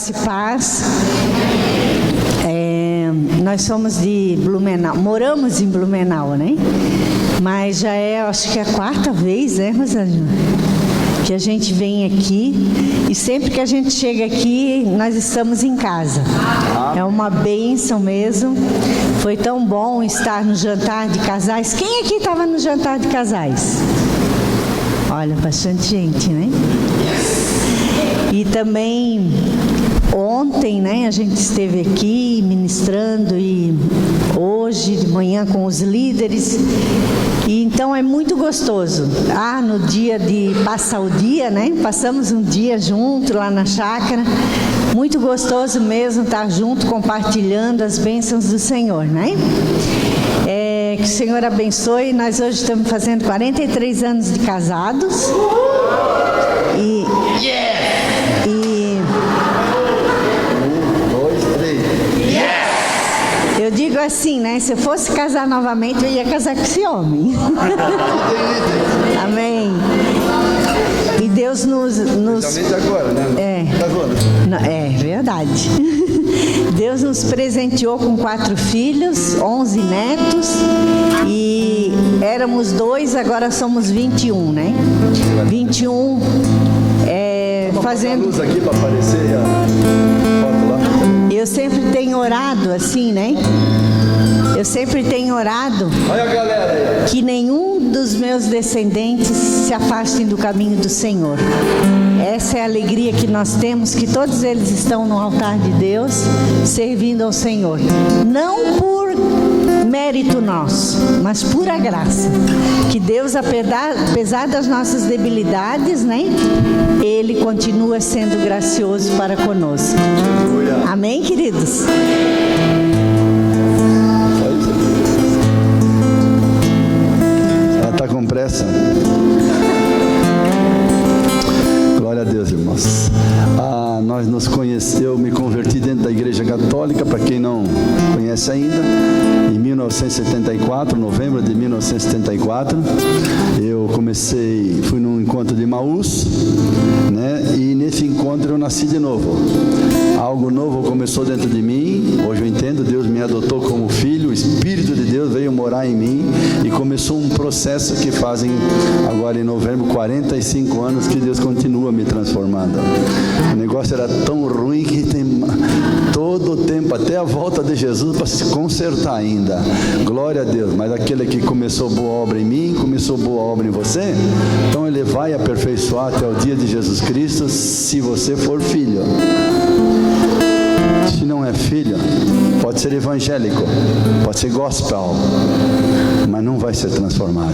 Graça e paz. Nós somos de Blumenau, moramos em Blumenau, né? Mas já acho que é a 4ª vez, né, Rosalina, que a gente vem aqui, e sempre que a gente chega aqui, nós estamos em casa. É uma bênção mesmo. Foi tão bom estar no jantar de casais. Quem aqui estava no jantar de casais? Olha, bastante gente, né? E também ontem, né, a gente esteve aqui ministrando, e hoje de manhã com os líderes. E então é muito gostoso. No dia de passar o dia, né? Passamos um dia junto lá na chácara. Muito gostoso mesmo estar junto, compartilhando as bênçãos do Senhor, né? Que o Senhor abençoe. Nós hoje estamos fazendo 43 anos de casados. E 1, 2, 3. Eu digo assim, né? Se eu fosse casar novamente, eu ia casar com esse homem. Amém. E Deus nos... agora, né? É verdade. Deus nos presenteou com 4 filhos, 11 netos, e éramos 2, agora somos 21, né? 21 fazendo... luz aqui para aparecer a foto lá. Eu sempre tenho orado assim, né? Eu sempre tenho orado. Olha a galera aí. Que nenhum dos meus descendentes se afastem do caminho do Senhor. Essa é a alegria que nós temos, que todos eles estão no altar de Deus, servindo ao Senhor. Não por mérito nosso, mas pura graça. Que Deus, apesar das nossas debilidades, né? Ele continua sendo gracioso para conosco. Amém, queridos? Ela está com pressa. Glória a Deus, irmãos. Nós nos conhecemos, eu me converti dentro da Igreja Católica, para quem não conhece ainda, em 1974, novembro de 1974. Eu fui num encontro de Emaús, né? E nesse encontro eu nasci de novo. Algo novo começou dentro de mim. Hoje eu entendo, Deus me adotou como filho, o Espírito de Deus veio morar em mim e começou um processo que fazem agora em novembro 45 anos que Deus continua me transformando. O negócio era tão ruim que tem todo o tempo, até a volta de Jesus, para se consertar ainda. Glória a Deus. Mas aquele que começou boa obra em mim, começou boa obra em você, então Ele vai aperfeiçoar até o dia de Jesus Cristo, se você for filho. Se não é filho, pode ser evangélico, pode ser gospel, mas não vai ser transformado.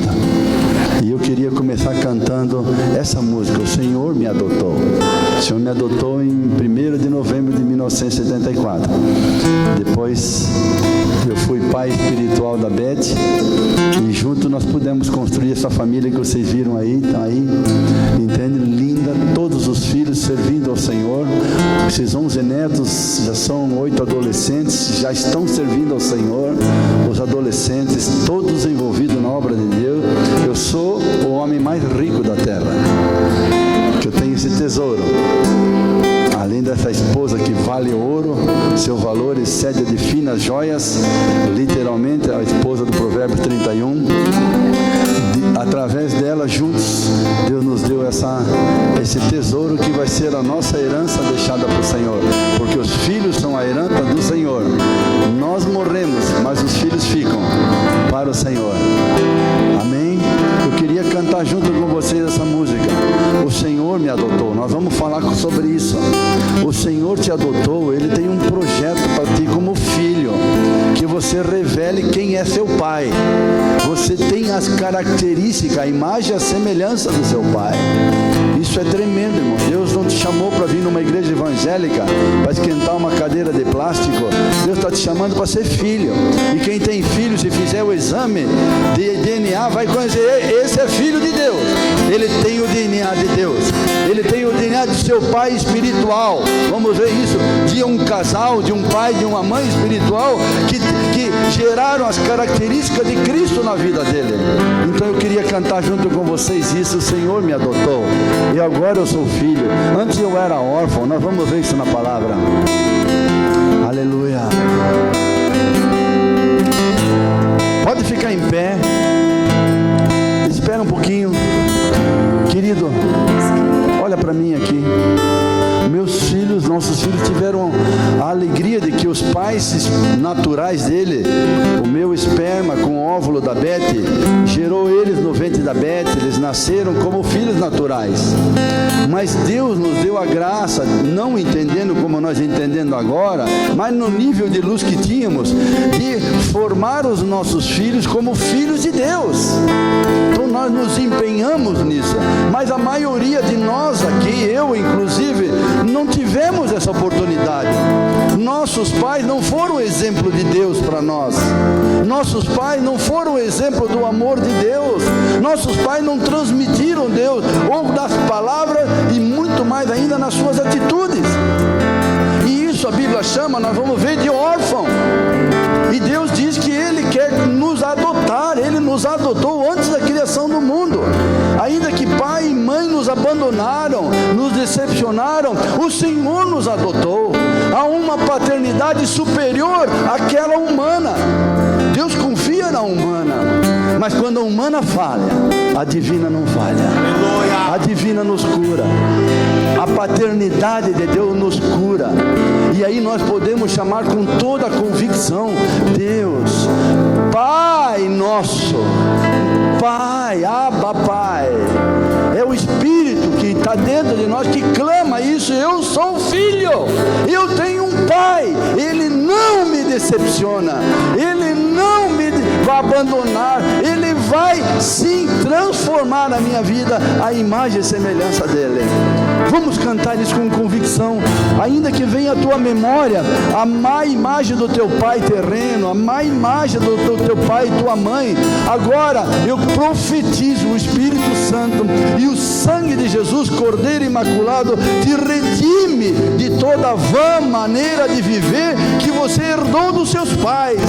E eu queria começar cantando essa música, O Senhor me adotou. O Senhor me adotou em 1º de novembro de 1974. Depois eu fui pai espiritual da Beth, e junto nós pudemos construir essa família que vocês viram aí, estão aí, entende? Linda, todos os filhos servindo ao Senhor. Esses 11 netos já são 8 adolescentes, já estão servindo ao Senhor. Os adolescentes, todos envolvidos na obra de Deus. Eu sou o homem mais rico da terra, que eu tenho esse tesouro. Além dessa esposa que vale ouro, seu valor excede de finas joias, literalmente a esposa do Provérbio 31. Através dela, juntos, Deus nos deu esse tesouro que vai ser a nossa herança deixada para o Senhor, porque os filhos são a herança do Senhor. Nós morremos, mas os filhos ficam para o Senhor. Amém? Eu queria cantar junto com vocês essa música, O Senhor me adotou. Nós vamos falar sobre isso. O Senhor te adotou, Ele tem um projeto para ti como filho, que você revele quem é seu pai. Você tem as características, a imagem e a semelhança do seu pai. Isso é tremendo, irmão. Deus não te chamou para vir numa igreja evangélica para esquentar uma cadeira de plástico. Deus está te chamando para ser filho. E quem tem filho, se fizer fizer o exame de DNA, vai conhecer, esse é filho de Deus. Ele tem o DNA de Deus. Ele tem o DNA de seu pai espiritual. Vamos ver isso, de um casal, de um pai, de uma mãe espiritual, que geraram as características de Cristo na vida dele. Então eu queria cantar junto com vocês isso: o Senhor me adotou, e agora eu sou filho. Antes eu era órfão. Nós vamos ver isso na palavra. Aleluia. Pode ficar em pé. Espera um pouquinho. Querido, olha para mim aqui. Meus filhos, nossos filhos tiveram a alegria de que os pais naturais dele, o meu esperma com o óvulo da Beth, gerou eles no ventre da Beth. Eles nasceram como filhos naturais. Mas Deus nos deu a graça, não entendendo como nós entendendo agora, mas no nível de luz que tínhamos, de formar os nossos filhos como filhos de Deus. Então nós nos empenhamos nisso. Mas a maioria de nós aqui, eu inclusive, não tivemos essa oportunidade. Nossos pais não foram exemplo de Deus para nós. Nossos pais não foram exemplo do amor de Deus. Nossos pais não transmitiram Deus, ou das palavras, e muito mais ainda nas suas atitudes. E isso a Bíblia chama, nós vamos ver, de órfão. E Deus diz que Ele quer nos adotar. Ele nos adotou antes da criação do mundo. Ainda que pai e mãe nos abandonaram, nos decepcionaram, o Senhor nos adotou. Há uma paternidade superior àquela humana. Deus confia na humana, mas quando a humana falha, a divina não falha. A divina nos cura. A paternidade de Deus nos cura. E aí nós podemos chamar com toda a convicção: Deus, Pai nosso, Pai, Abba Pai. É o Espírito que está dentro de nós que clama isso: eu sou filho, eu tenho um Pai. Ele não me decepciona, Ele não me vai abandonar, Ele vai sim transformar a minha vida à imagem e semelhança dEle. Vamos cantar isso com convicção. Ainda que venha à tua memória a má imagem do teu pai terreno, a má imagem do teu pai e tua mãe, agora eu profetizo: o Espírito Santo e o sangue de Jesus, Cordeiro Imaculado, te redime de toda vã maneira de viver que você herdou dos seus pais.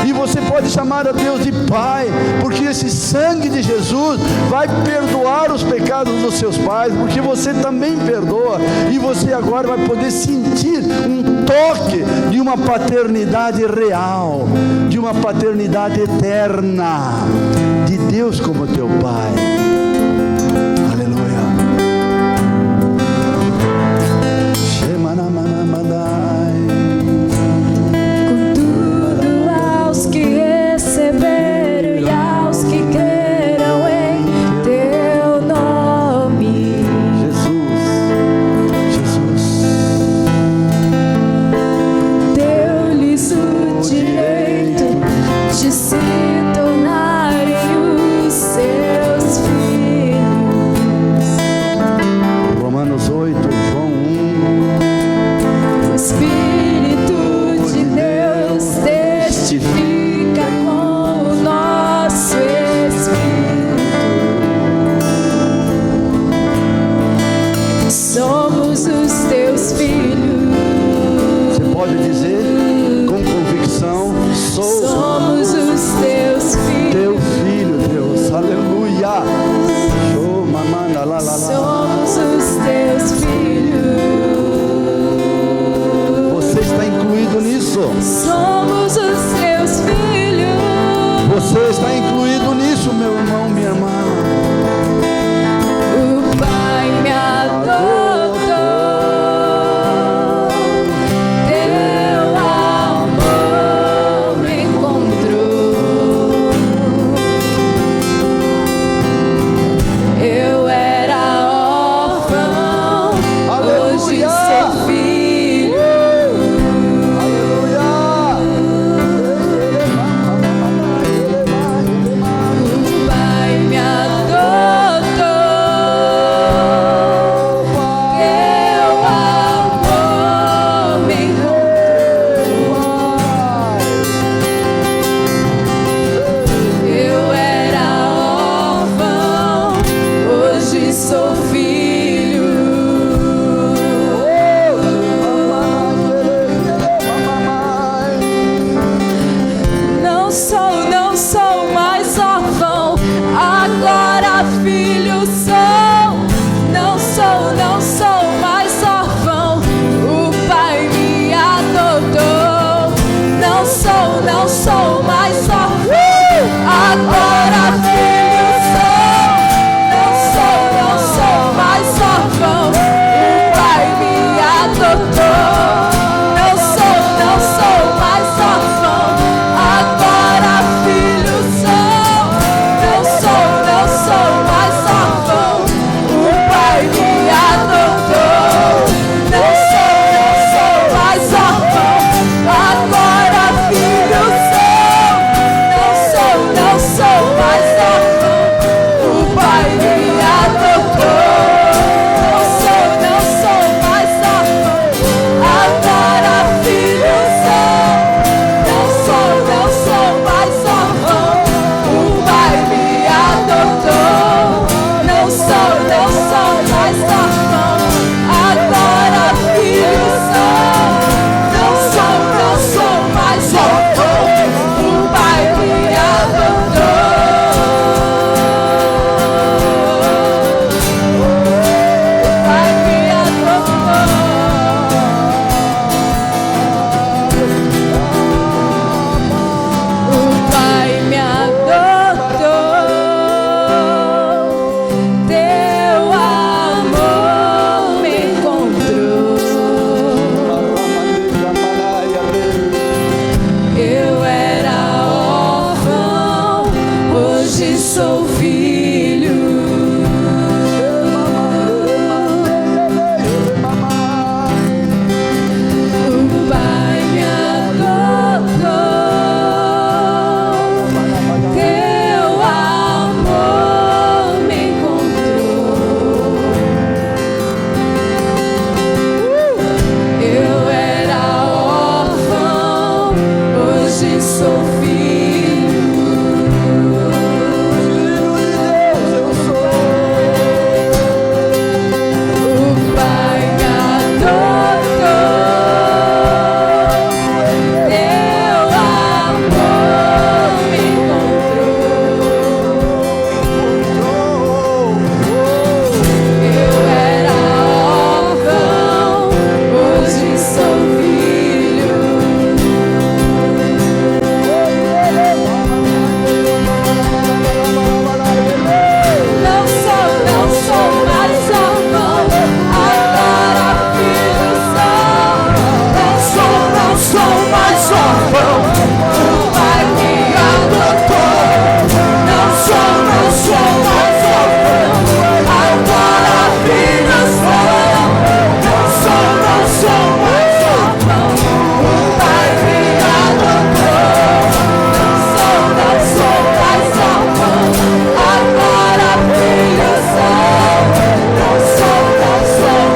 E você pode chamar a Deus de Pai, porque esse sangue de Jesus vai perdoar os pecados dos seus pais, porque você também perdoa. E você agora vai poder sentir um toque de uma paternidade real, de uma paternidade eterna, de Deus como teu Pai. Aleluia. Receberam e aos que creram em teu nome, Jesus, deu-lhes o direito de se tornarem os seus filhos. Romanos 8, João 1. O Espírito de Deus testifica com o nosso espírito. Somos os teus filhos. Você pode dizer com convicção: Somos os teus filhos. teu filho, Deus. Aleluia. Somos os teus filhos. Você está incluído nisso. Somos os teus filhos. Você está incluído nisso, meu irmão, minha irmã. O Pai me adotou. Teu amor me encontrou. Eu era órfão, hoje sou filho. Aleluia. não sou mais órfão, agora filho sou. Não sou mais órfão, o Pai me adotou. Não sou mais órfão, agora filho sou. Não sou mais órfão, o Pai me adotou. Não sou mais órfão, agora filho sou. Não sou mais órfão, o Pai me adotou. Não sou mais órfão, agora filho sou. Não sou mais órfão, o Pai me adotou. Não sou mais órfão, agora filho sou. Não sou mais órfão, o Pai me adotou. Não sou mais órfão, agora filho sou. Não sou mais órfão, o Pai me adotou. O Pai me adotou. O Pai me adotou. Teu amor me encontrou. Eu era órfão, hoje sou filho. O Pai me adotou. Teu amor me encontrou. Eu era órfão, hoje sou filho. O Pai me adotou. Teu amor me encontrou. Eu era órfão, hoje sou filho. Não sou mais órfão, agora filho sou. Não sou mais órfão, o Pai me adotou. Não sou mais órfão, agora filho sou. Não sou mais órfão, o Pai me adotou. Não sou mais órfão, agora filho sou. Não sou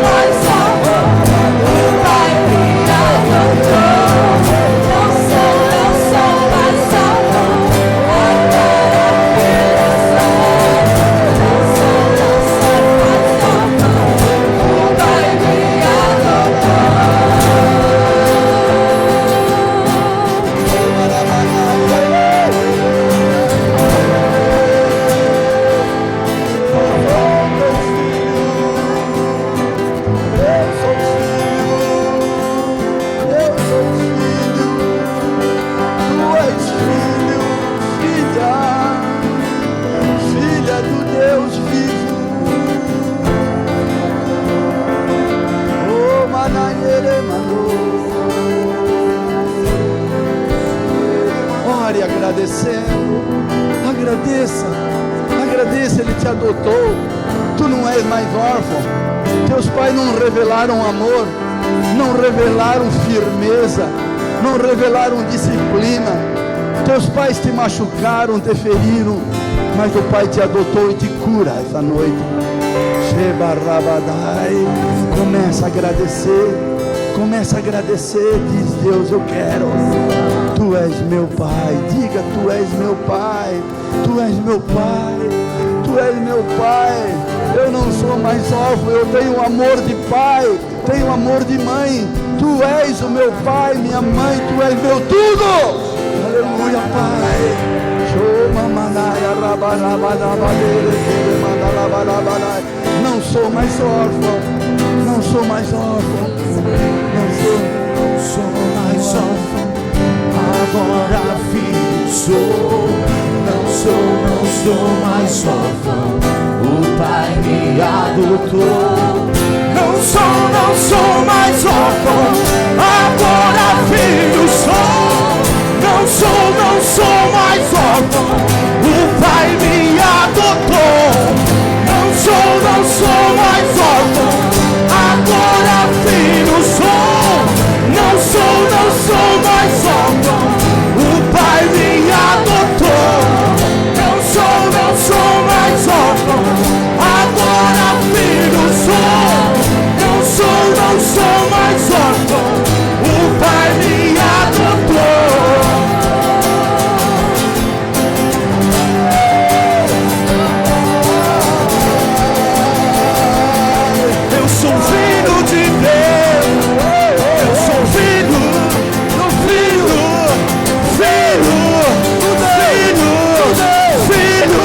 mais órfão, o Pai me adotou. Não sou mais órfão, agora filho sou. Não sou mais órfão, o Pai me Filha do Deus vivo. Oh, Manaere Manu. Ore agradecendo. Agradeça, Ele te adotou. Tu não és mais órfão. Teus pais não revelaram amor, não revelaram firmeza, não revelaram disciplina. Teus pais te machucaram, te feriram, mas o Pai te adotou e te cura essa noite. Shebarabadai. Começa a agradecer, diz Deus, eu quero. Tu és meu Pai, diga, Tu és meu Pai, Tu és meu Pai, Tu és meu Pai. Eu não sou mais órfão, eu tenho amor de pai, tenho amor de mãe. Tu és o meu pai, minha mãe, Tu és meu tudo. Aleluia. Aleluia, Pai. Não sou mais órfão. Não sou mais órfão. Não sou mais órfão. Agora filho sou. Não sou mais órfão. O Pai me adotou. Não sou mais órfão. Agora filho sou. Não sou mais órfão. O Pai me adotou. Não sou mais órfão. Agora filho sou. Não sou mais órfão. O Pai me adotou. Não sou mais órfão. Agora filho sou. Não sou mais órfão. O Pai me adotou. Eu sou filho de Deus. Eu sou filho do filho. Filho de Deus. Eu sou filho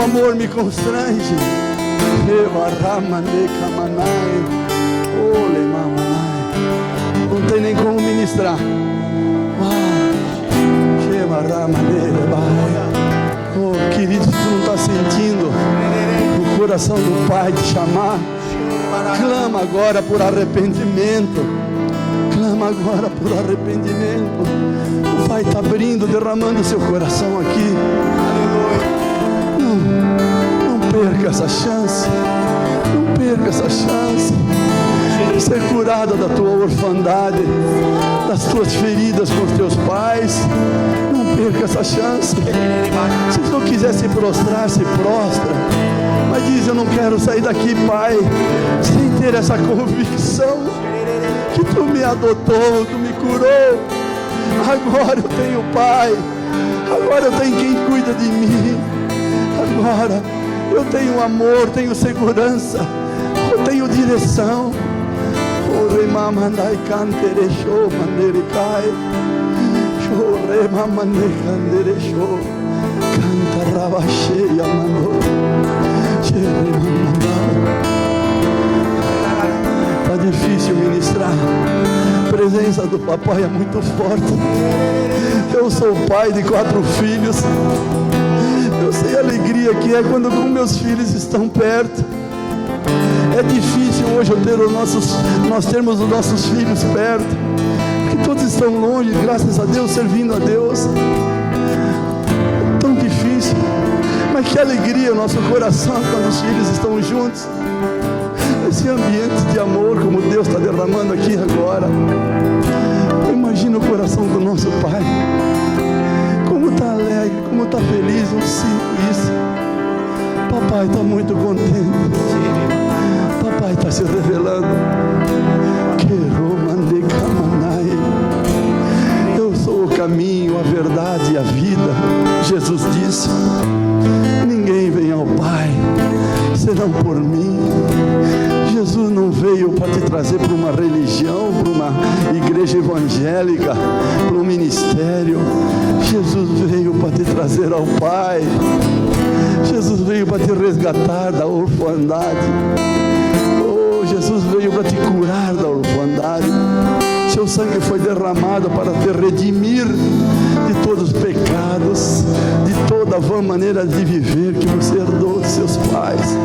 amor me constrange. Não tem nem como ministrar. Oh, querido, se tu não está sentindo o coração do Pai te chamar, clama agora por arrependimento. Clama agora por arrependimento. O Pai está abrindo, derramando seu coração aqui. Não perca essa chance. Não perca essa chance de ser curada da tua orfandade, das tuas feridas com os teus pais. Não perca essa chance. Se tu quiser se prostrar, se prostra. Mas diz: eu não quero sair daqui, Pai, sem ter essa convicção que tu me adotou, tu me curou. Agora eu tenho Pai. Agora eu tenho quem cuida de mim. Agora eu tenho amor, tenho segurança, eu tenho direção. Mamandai cantere show, mandere cai. Show re mamande cantere show. Canta rabacheia mano. Chere mamandai. Tá difícil ministrar. A presença do papai é muito forte. Eu sou pai de 4 filhos. Eu sei a alegria que é quando meus filhos estão perto. É difícil hoje nós termos os nossos filhos perto, porque todos estão longe, graças a Deus, servindo a Deus. É tão difícil, mas que alegria o nosso coração quando os filhos estão juntos, nesse ambiente de amor como Deus está derramando aqui agora. Imagina o coração do nosso Pai, como está alegre, como está feliz. Eu sinto isso. Papai está muito contente. Papai está se revelando. Eu sou o caminho, a verdade e a vida. Jesus disse: ninguém vem ao Pai senão por mim. Jesus não veio para te trazer para uma religião, para uma igreja evangélica, para um ministério. Jesus veio para te trazer ao Pai. Jesus veio para te resgatar da orfandade. Oh, Jesus veio para te curar da orfandade. Seu sangue foi derramado para te redimir de todos os pecados, de toda a vã maneira de viver que você herdou de seus pais.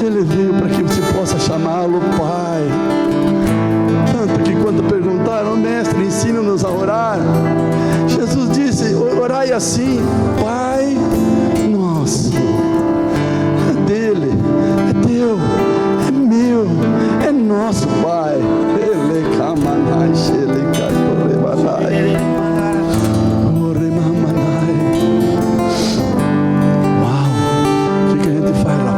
Ele veio para que você possa chamá-lo Pai. Tanto que quando perguntaram: mestre, ensina-nos a orar, Jesus disse: orai assim: Pai nosso. É dele, é teu, é meu, é nosso Pai. Ele camanai, ele catorrebanai. Uau, o que a gente faz lá?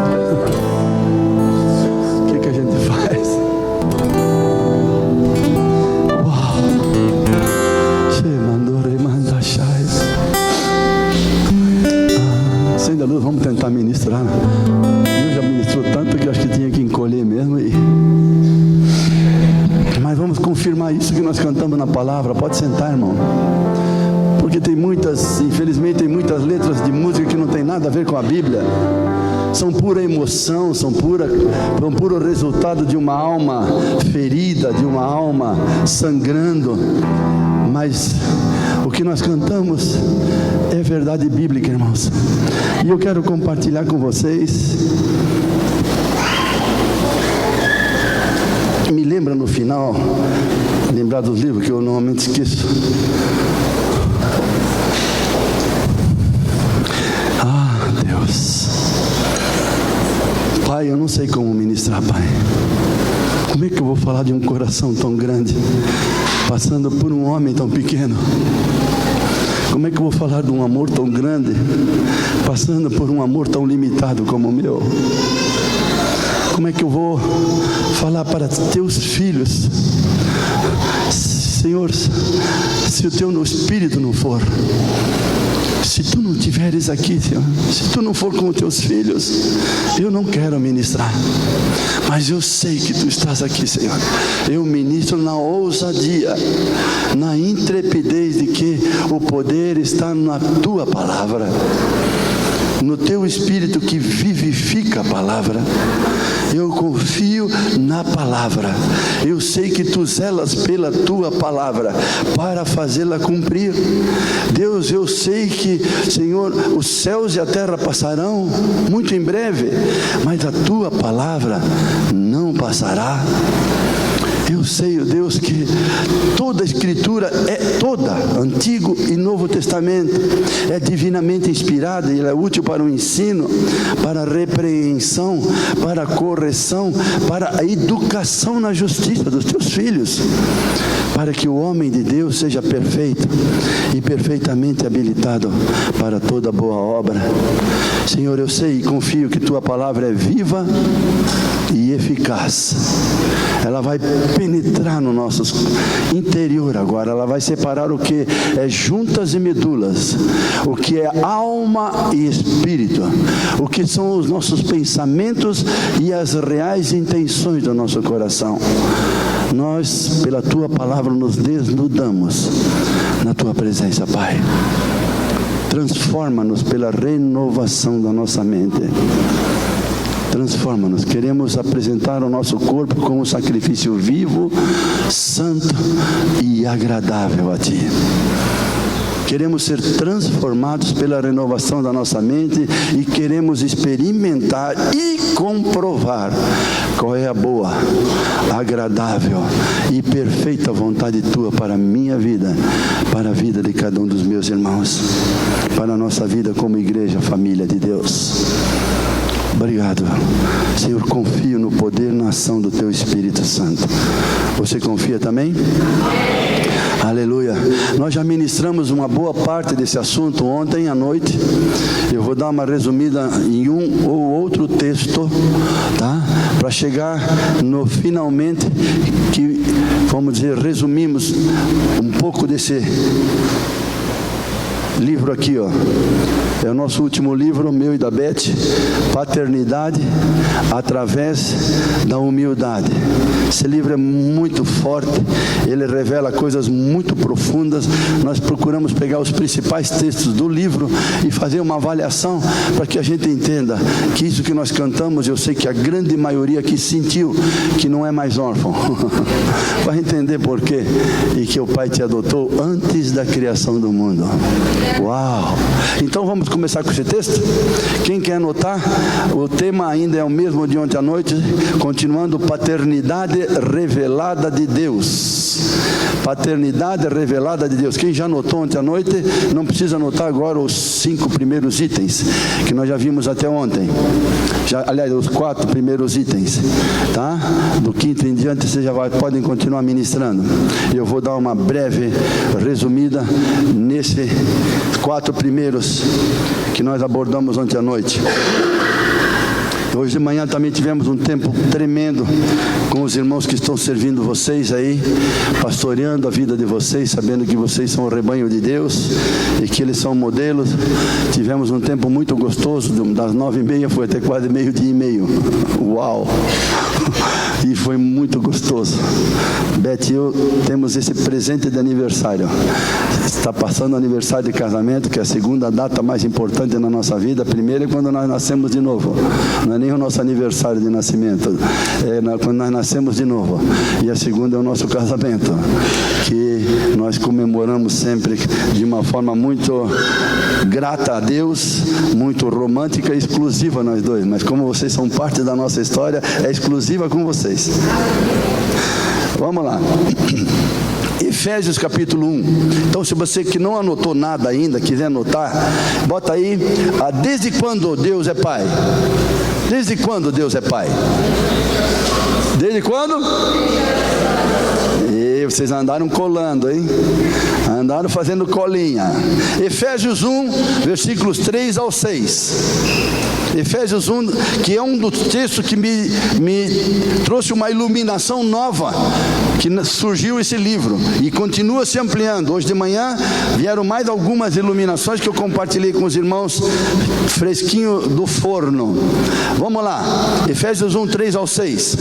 Vamos tentar ministrar. Eu já ministrou tanto que eu acho que tinha que encolher mesmo. Mas vamos confirmar isso que nós cantamos na palavra. Pode sentar, irmão. Porque tem muitas, infelizmente, tem muitas letras de música que não tem nada a ver com a Bíblia. São pura emoção, são puro resultado de uma alma ferida, de uma alma sangrando. Mas o que nós cantamos é verdade bíblica, irmãos. E eu quero compartilhar com vocês. Me lembra no final, lembrar dos livros que eu normalmente esqueço. Ah, Deus. Pai, eu não sei como ministrar, Pai. Como é que eu vou falar de um coração tão grande, passando por um homem tão pequeno? Como é que eu vou falar de um amor tão grande, passando por um amor tão limitado como o meu? Como é que eu vou falar para teus filhos? Senhor, se o teu Espírito não for, se tu não estiveres aqui, Senhor, se tu não for com os teus filhos, eu não quero ministrar. Mas eu sei que tu estás aqui, Senhor. Eu ministro na ousadia, na intrepidez de que o poder está na tua palavra, no teu Espírito que vivifica a palavra. Eu confio na palavra. Eu sei que tu zelas pela tua palavra para fazê-la cumprir. Deus, eu sei que, Senhor, os céus e a terra passarão muito em breve, mas a tua palavra não passará. Eu sei, Deus, que toda a Escritura é toda, Antigo e Novo Testamento, é divinamente inspirada e ela é útil para o ensino, para a repreensão, para a correção, para a educação na justiça dos teus filhos, para que o homem de Deus seja perfeito e perfeitamente habilitado para toda boa obra. Senhor, eu sei e confio que tua palavra é viva e eficaz. Ela vai penetrar no nosso interior agora. Ela vai separar o que é juntas e medulas, o que é alma e espírito, o que são os nossos pensamentos e as reais intenções do nosso coração. Nós, pela tua palavra, nos desnudamos na tua presença, Pai. Transforma-nos pela renovação da nossa mente. Transforma-nos. Queremos apresentar o nosso corpo como um sacrifício vivo, santo e agradável a Ti. queremos ser transformados pela renovação da nossa mente e queremos experimentar e comprovar qual é a boa, agradável e perfeita vontade Tua para a minha vida, para a vida de cada um dos meus irmãos, para a nossa vida como igreja, família de Deus. Obrigado, Senhor, confio no poder, na ação do Teu Espírito Santo. Você confia também? Aleluia. Nós já ministramos uma boa parte desse assunto ontem à noite. Eu vou dar uma resumida em um ou outro texto, tá? Para chegar no finalmente, que, vamos dizer, resumimos um pouco desse livro aqui, ó. É o nosso último livro, meu e da Beth, Paternidade através da humildade. Esse livro é muito forte, ele revela coisas muito profundas. Nós procuramos pegar os principais textos do livro e fazer uma avaliação para que a gente entenda que isso que nós cantamos, eu sei que a grande maioria aqui sentiu que não é mais órfão. Vai entender por quê e que o Pai te adotou antes da criação do mundo. Uau! Então vamos começar com esse texto? Quem quer anotar? O tema ainda é o mesmo de ontem à noite, continuando, paternidade revelada de Deus. Paternidade revelada de Deus. Quem já anotou ontem à noite, não precisa anotar agora os 5 primeiros itens, que nós já vimos até ontem. Aliás, os 4 primeiros itens, tá? Do 5º em diante, vocês já podem continuar ministrando. Eu vou dar uma breve resumida nesses 4 primeiros que nós abordamos ontem à noite. Hoje de manhã também tivemos um tempo tremendo com os irmãos que estão servindo vocês aí, pastoreando a vida de vocês, sabendo que vocês são o rebanho de Deus e que eles são modelos. Tivemos um tempo muito gostoso, das 9h30 foi até quase 12h30. Uau! E foi muito gostoso. Beth e eu temos esse presente de aniversário. Está passando o aniversário de casamento, que é a segunda data mais importante na nossa vida. A primeira é quando nós nascemos de novo. Não é nem o nosso aniversário de nascimento, é quando nós nascemos de novo. E a segunda é o nosso casamento, que nós comemoramos sempre de uma forma muito grata a Deus, muito romântica e exclusiva nós dois. Mas como vocês são parte da nossa história, é exclusiva com vocês. Vamos lá. Efésios capítulo 1. Então, se você que não anotou nada ainda, quiser anotar, bota aí, desde quando Deus é Pai? Desde quando Deus é Pai? Desde quando? E vocês andaram colando, hein? Andaram fazendo colinha. Efésios 1, versículos 3 ao 6. Efésios 1, que é um dos textos que me trouxe uma iluminação nova, que surgiu esse livro, e continua se ampliando. Hoje de manhã vieram mais algumas iluminações que eu compartilhei com os irmãos, fresquinho do forno. Vamos lá, Efésios 1, 3 ao 6.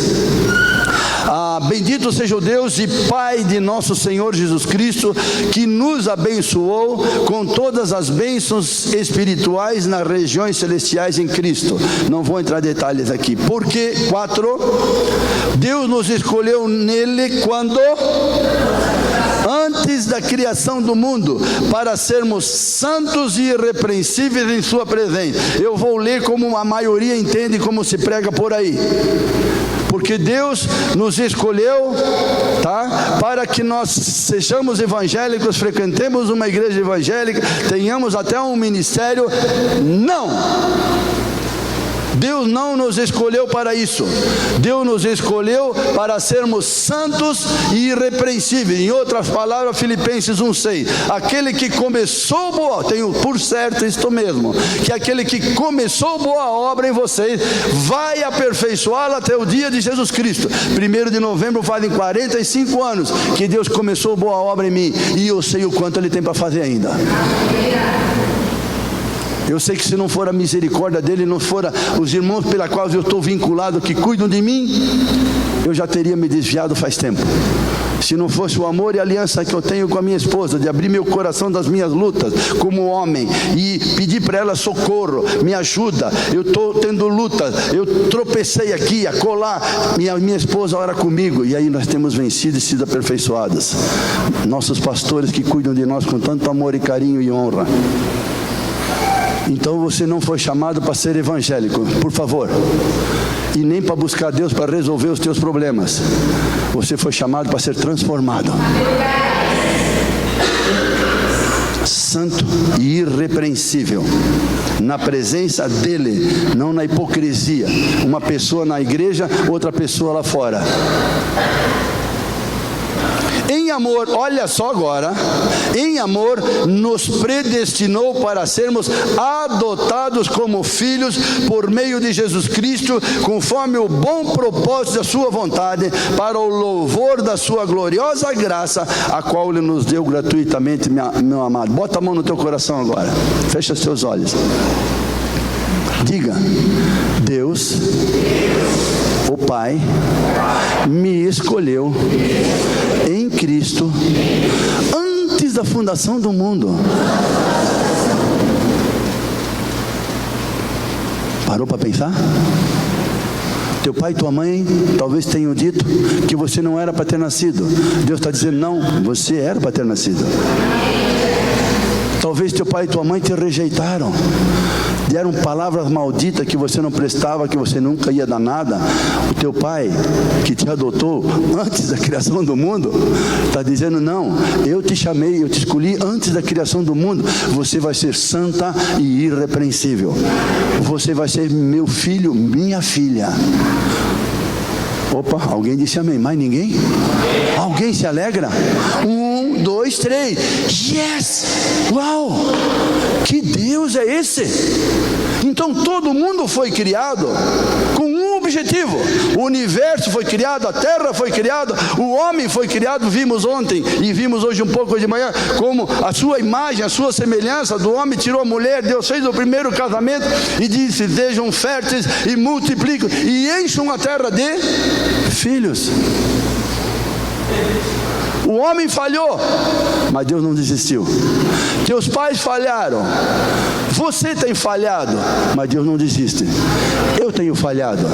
Bendito seja o Deus e Pai de nosso Senhor Jesus Cristo, que nos abençoou com todas as bênçãos espirituais nas regiões celestiais em Cristo. Não vou entrar em detalhes aqui. Porque, 4, Deus nos escolheu nele quando? Antes da criação do mundo, para sermos santos e irrepreensíveis em sua presença. Eu vou ler como a maioria entende, como se prega por aí. Porque Deus nos escolheu, tá? Para que nós sejamos evangélicos, frequentemos uma igreja evangélica, tenhamos até um ministério. Não! Deus não nos escolheu para isso. Deus nos escolheu para sermos santos e irrepreensíveis. Em outras palavras, Filipenses 1,6. Aquele que começou boa, tenho por certo isto mesmo, que aquele que começou boa obra em vocês, vai aperfeiçoá-la até o dia de Jesus Cristo. 1º de novembro fazem 45 anos que Deus começou boa obra em mim, e eu sei o quanto Ele tem para fazer ainda. Eu sei que se não for a misericórdia dele, não for os irmãos pelos quais eu estou vinculado, que cuidam de mim, eu já teria me desviado faz tempo. Se não fosse o amor e a aliança que eu tenho com a minha esposa, de abrir meu coração das minhas lutas como homem e pedir para ela socorro, me ajuda, eu estou tendo luta, eu tropecei aqui, acolá, minha esposa ora comigo, e aí nós temos vencido e sido aperfeiçoadas. Nossos pastores que cuidam de nós com tanto amor e carinho e honra. Então você não foi chamado para ser evangélico, por favor, e nem para buscar Deus para resolver os teus problemas. Você foi chamado para ser transformado, santo e irrepreensível, na presença dele, não na hipocrisia. Uma pessoa na igreja, outra pessoa lá fora. Em amor, olha só agora, em amor nos predestinou para sermos adotados como filhos por meio de Jesus Cristo, conforme o bom propósito da sua vontade, para o louvor da sua gloriosa graça, a qual ele nos deu gratuitamente, meu amado. Bota a mão no teu coração agora, fecha os teus olhos, diga: Deus, o Pai, me escolheu em Cristo antes da fundação do mundo. Parou para pensar? Teu pai e tua mãe talvez tenham dito que você não era para ter nascido. Deus está dizendo: não, você era para ter nascido. Talvez teu pai e tua mãe te rejeitaram, deram palavras malditas, que você não prestava, que você nunca ia dar nada. O teu pai, que te adotou antes da criação do mundo, está dizendo: não, eu te chamei, eu te escolhi antes da criação do mundo. Você vai ser santa e irrepreensível. Você vai ser meu filho, minha filha. Opa, alguém disse amém, mais ninguém? Alguém se alegra? 1, 2, 3, yes! Uau! Que Deus é esse? Então todo mundo foi criado com um objetivo. O universo foi criado, a terra foi criada, o homem foi criado. Vimos ontem e vimos hoje um pouco de manhã como a sua imagem, a sua semelhança do homem tirou a mulher. Deus fez o primeiro casamento e disse: sejam férteis e multipliquem e encham a terra de filhos. O homem falhou, mas Deus não desistiu. Teus pais falharam, você tem falhado, mas Deus não desiste. Eu tenho falhado,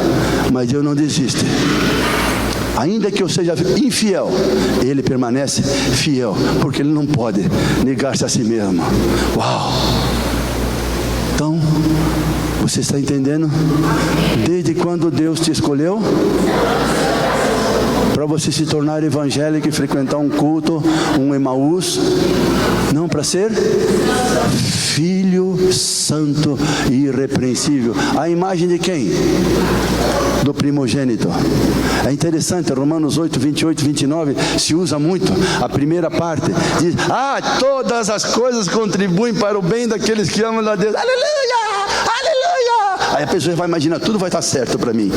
mas Deus não desiste. Ainda que eu seja infiel, Ele permanece fiel, porque Ele não pode negar-se a si mesmo. Uau! Então, você está entendendo? Desde quando Deus te escolheu? Para você se tornar evangélico e frequentar um culto, um Emaús? Não, para ser filho santo e irrepreensível. A imagem de quem? Do primogênito. É interessante, Romanos 8, 28, 29, se usa muito. A primeira parte diz: todas as coisas contribuem para o bem daqueles que amam a Deus. Aleluia! Aleluia! Aí a pessoa vai imaginar, tudo vai estar certo para mim.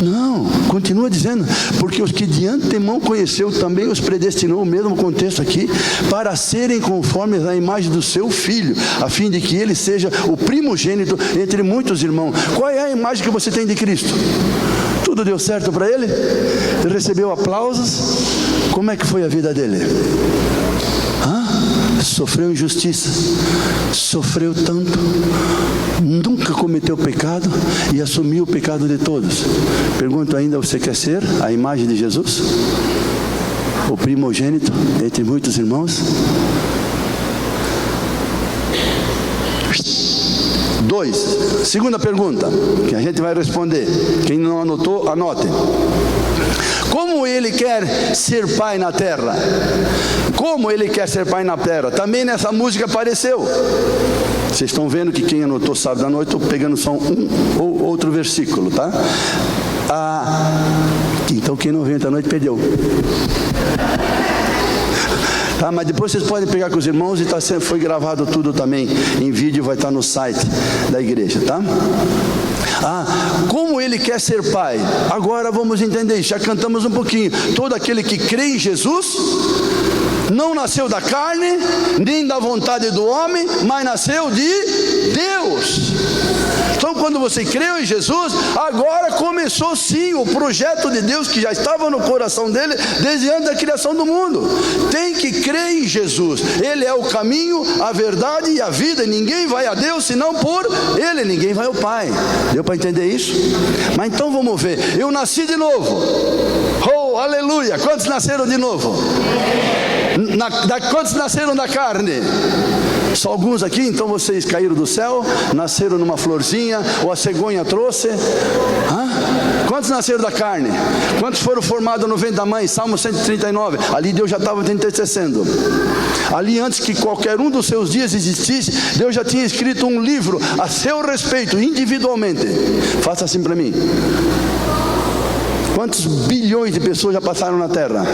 Não, continua dizendo: porque os que de antemão conheceu também os predestinou, o mesmo contexto aqui, para serem conformes à imagem do seu filho, a fim de que ele seja o primogênito entre muitos irmãos. Qual é a imagem que você tem de Cristo? Tudo deu certo para ele? Ele recebeu aplausos? Como é que foi a vida dele? Sofreu injustiça, sofreu tanto, nunca cometeu pecado e assumiu o pecado de todos. Pergunto ainda: você quer ser a imagem de Jesus? O primogênito entre muitos irmãos? 2, segunda pergunta, que a gente vai responder. Quem não anotou, anote. Como ele quer ser pai na terra? Como ele quer ser pai na terra? Também nessa música apareceu. Vocês estão vendo que quem anotou sábado à noite, estou pegando só um ou outro versículo, tá? Então quem não veio à noite perdeu. Tá, mas depois vocês podem pegar com os irmãos e foi gravado tudo também em vídeo, vai estar no site da igreja, tá? Como ele quer ser pai? Agora vamos entender, já cantamos um pouquinho. Todo aquele que crê em Jesus não nasceu da carne, nem da vontade do homem, mas nasceu de Deus. Então, quando você creu em Jesus, agora começou sim o projeto de Deus que já estava no coração dele desde antes da criação do mundo. Tem que crer em Jesus. Ele é o caminho, a verdade e a vida. E ninguém vai a Deus senão por Ele. Ninguém vai ao Pai. Deu para entender isso? Mas então vamos ver. Eu nasci de novo. Oh, aleluia. Quantos nasceram de novo? Quantos nasceram da carne? Só alguns aqui. Então vocês caíram do céu, nasceram numa florzinha, ou a cegonha trouxe. Quantos nasceram da carne? Quantos foram formados no ventre da mãe? Salmo 139. Ali Deus já estava te intercedendo. Ali, antes que qualquer um dos seus dias existisse, Deus já tinha escrito um livro a seu respeito, individualmente. Faça assim para mim. Quantos bilhões de pessoas já passaram na terra?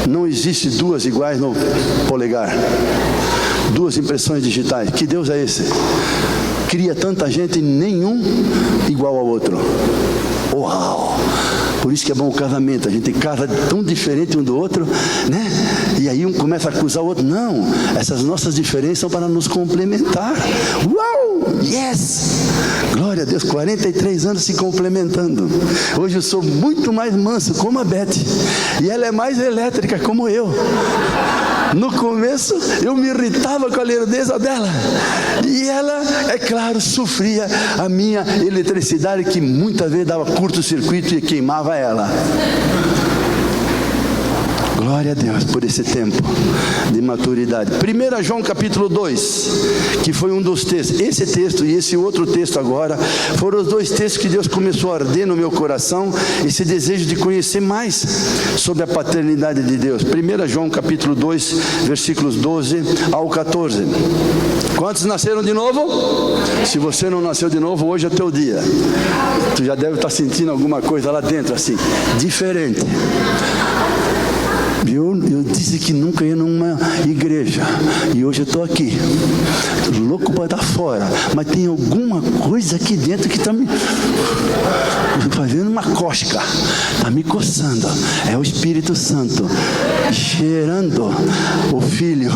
Não existe duas iguais no polegar. Duas impressões digitais. Que Deus é esse? Cria tanta gente e nenhum igual ao outro. Uau! Por isso que é bom o casamento. A gente casa tão diferente um do outro, né? E aí um começa a acusar o outro. Não, essas nossas diferenças são para nos complementar. Uau! Yes! Glória a Deus, 43 anos se complementando. Hoje eu sou muito mais manso, como a Beth. E ela é mais elétrica, como eu. No começo eu me irritava com a lerdeza dela. E ela, é claro, sofria a minha eletricidade, que muitas vezes dava curto-circuito e queimava ela. Glória a Deus por esse tempo de maturidade. 1 João capítulo 2, que foi um dos textos. Esse texto e esse outro texto agora foram os dois textos que Deus começou a arder no meu coração, esse desejo de conhecer mais sobre a paternidade de Deus. 1 João capítulo 2, versículos 12 ao 14. Quantos nasceram de novo? Se você não nasceu de novo, hoje é teu dia. Tu já deve estar sentindo alguma coisa lá dentro assim, diferente. Eu disse que nunca ia numa igreja, e hoje eu estou aqui, louco para estar fora, mas tem alguma coisa aqui dentro que está me fazendo uma cócega, está me coçando. É o Espírito Santo cheirando o Filho.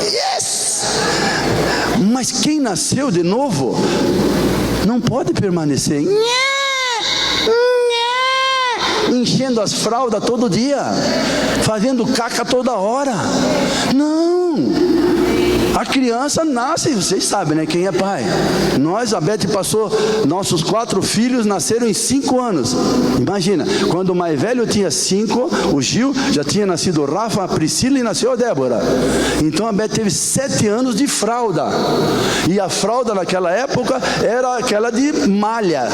Yes! Mas quem nasceu de novo não pode permanecer enchendo as fraldas todo dia, fazendo caca toda hora. Não. A criança nasce, vocês sabem, né? Quem é pai? Nós, a Beth passou, nossos 4 filhos nasceram em 5 anos. Imagina, quando o mais velho tinha 5, o Gil, já tinha nascido o Rafa, a Priscila e nasceu a Débora. Então a Beth teve 7 anos de fralda. E a fralda naquela época era aquela de malha,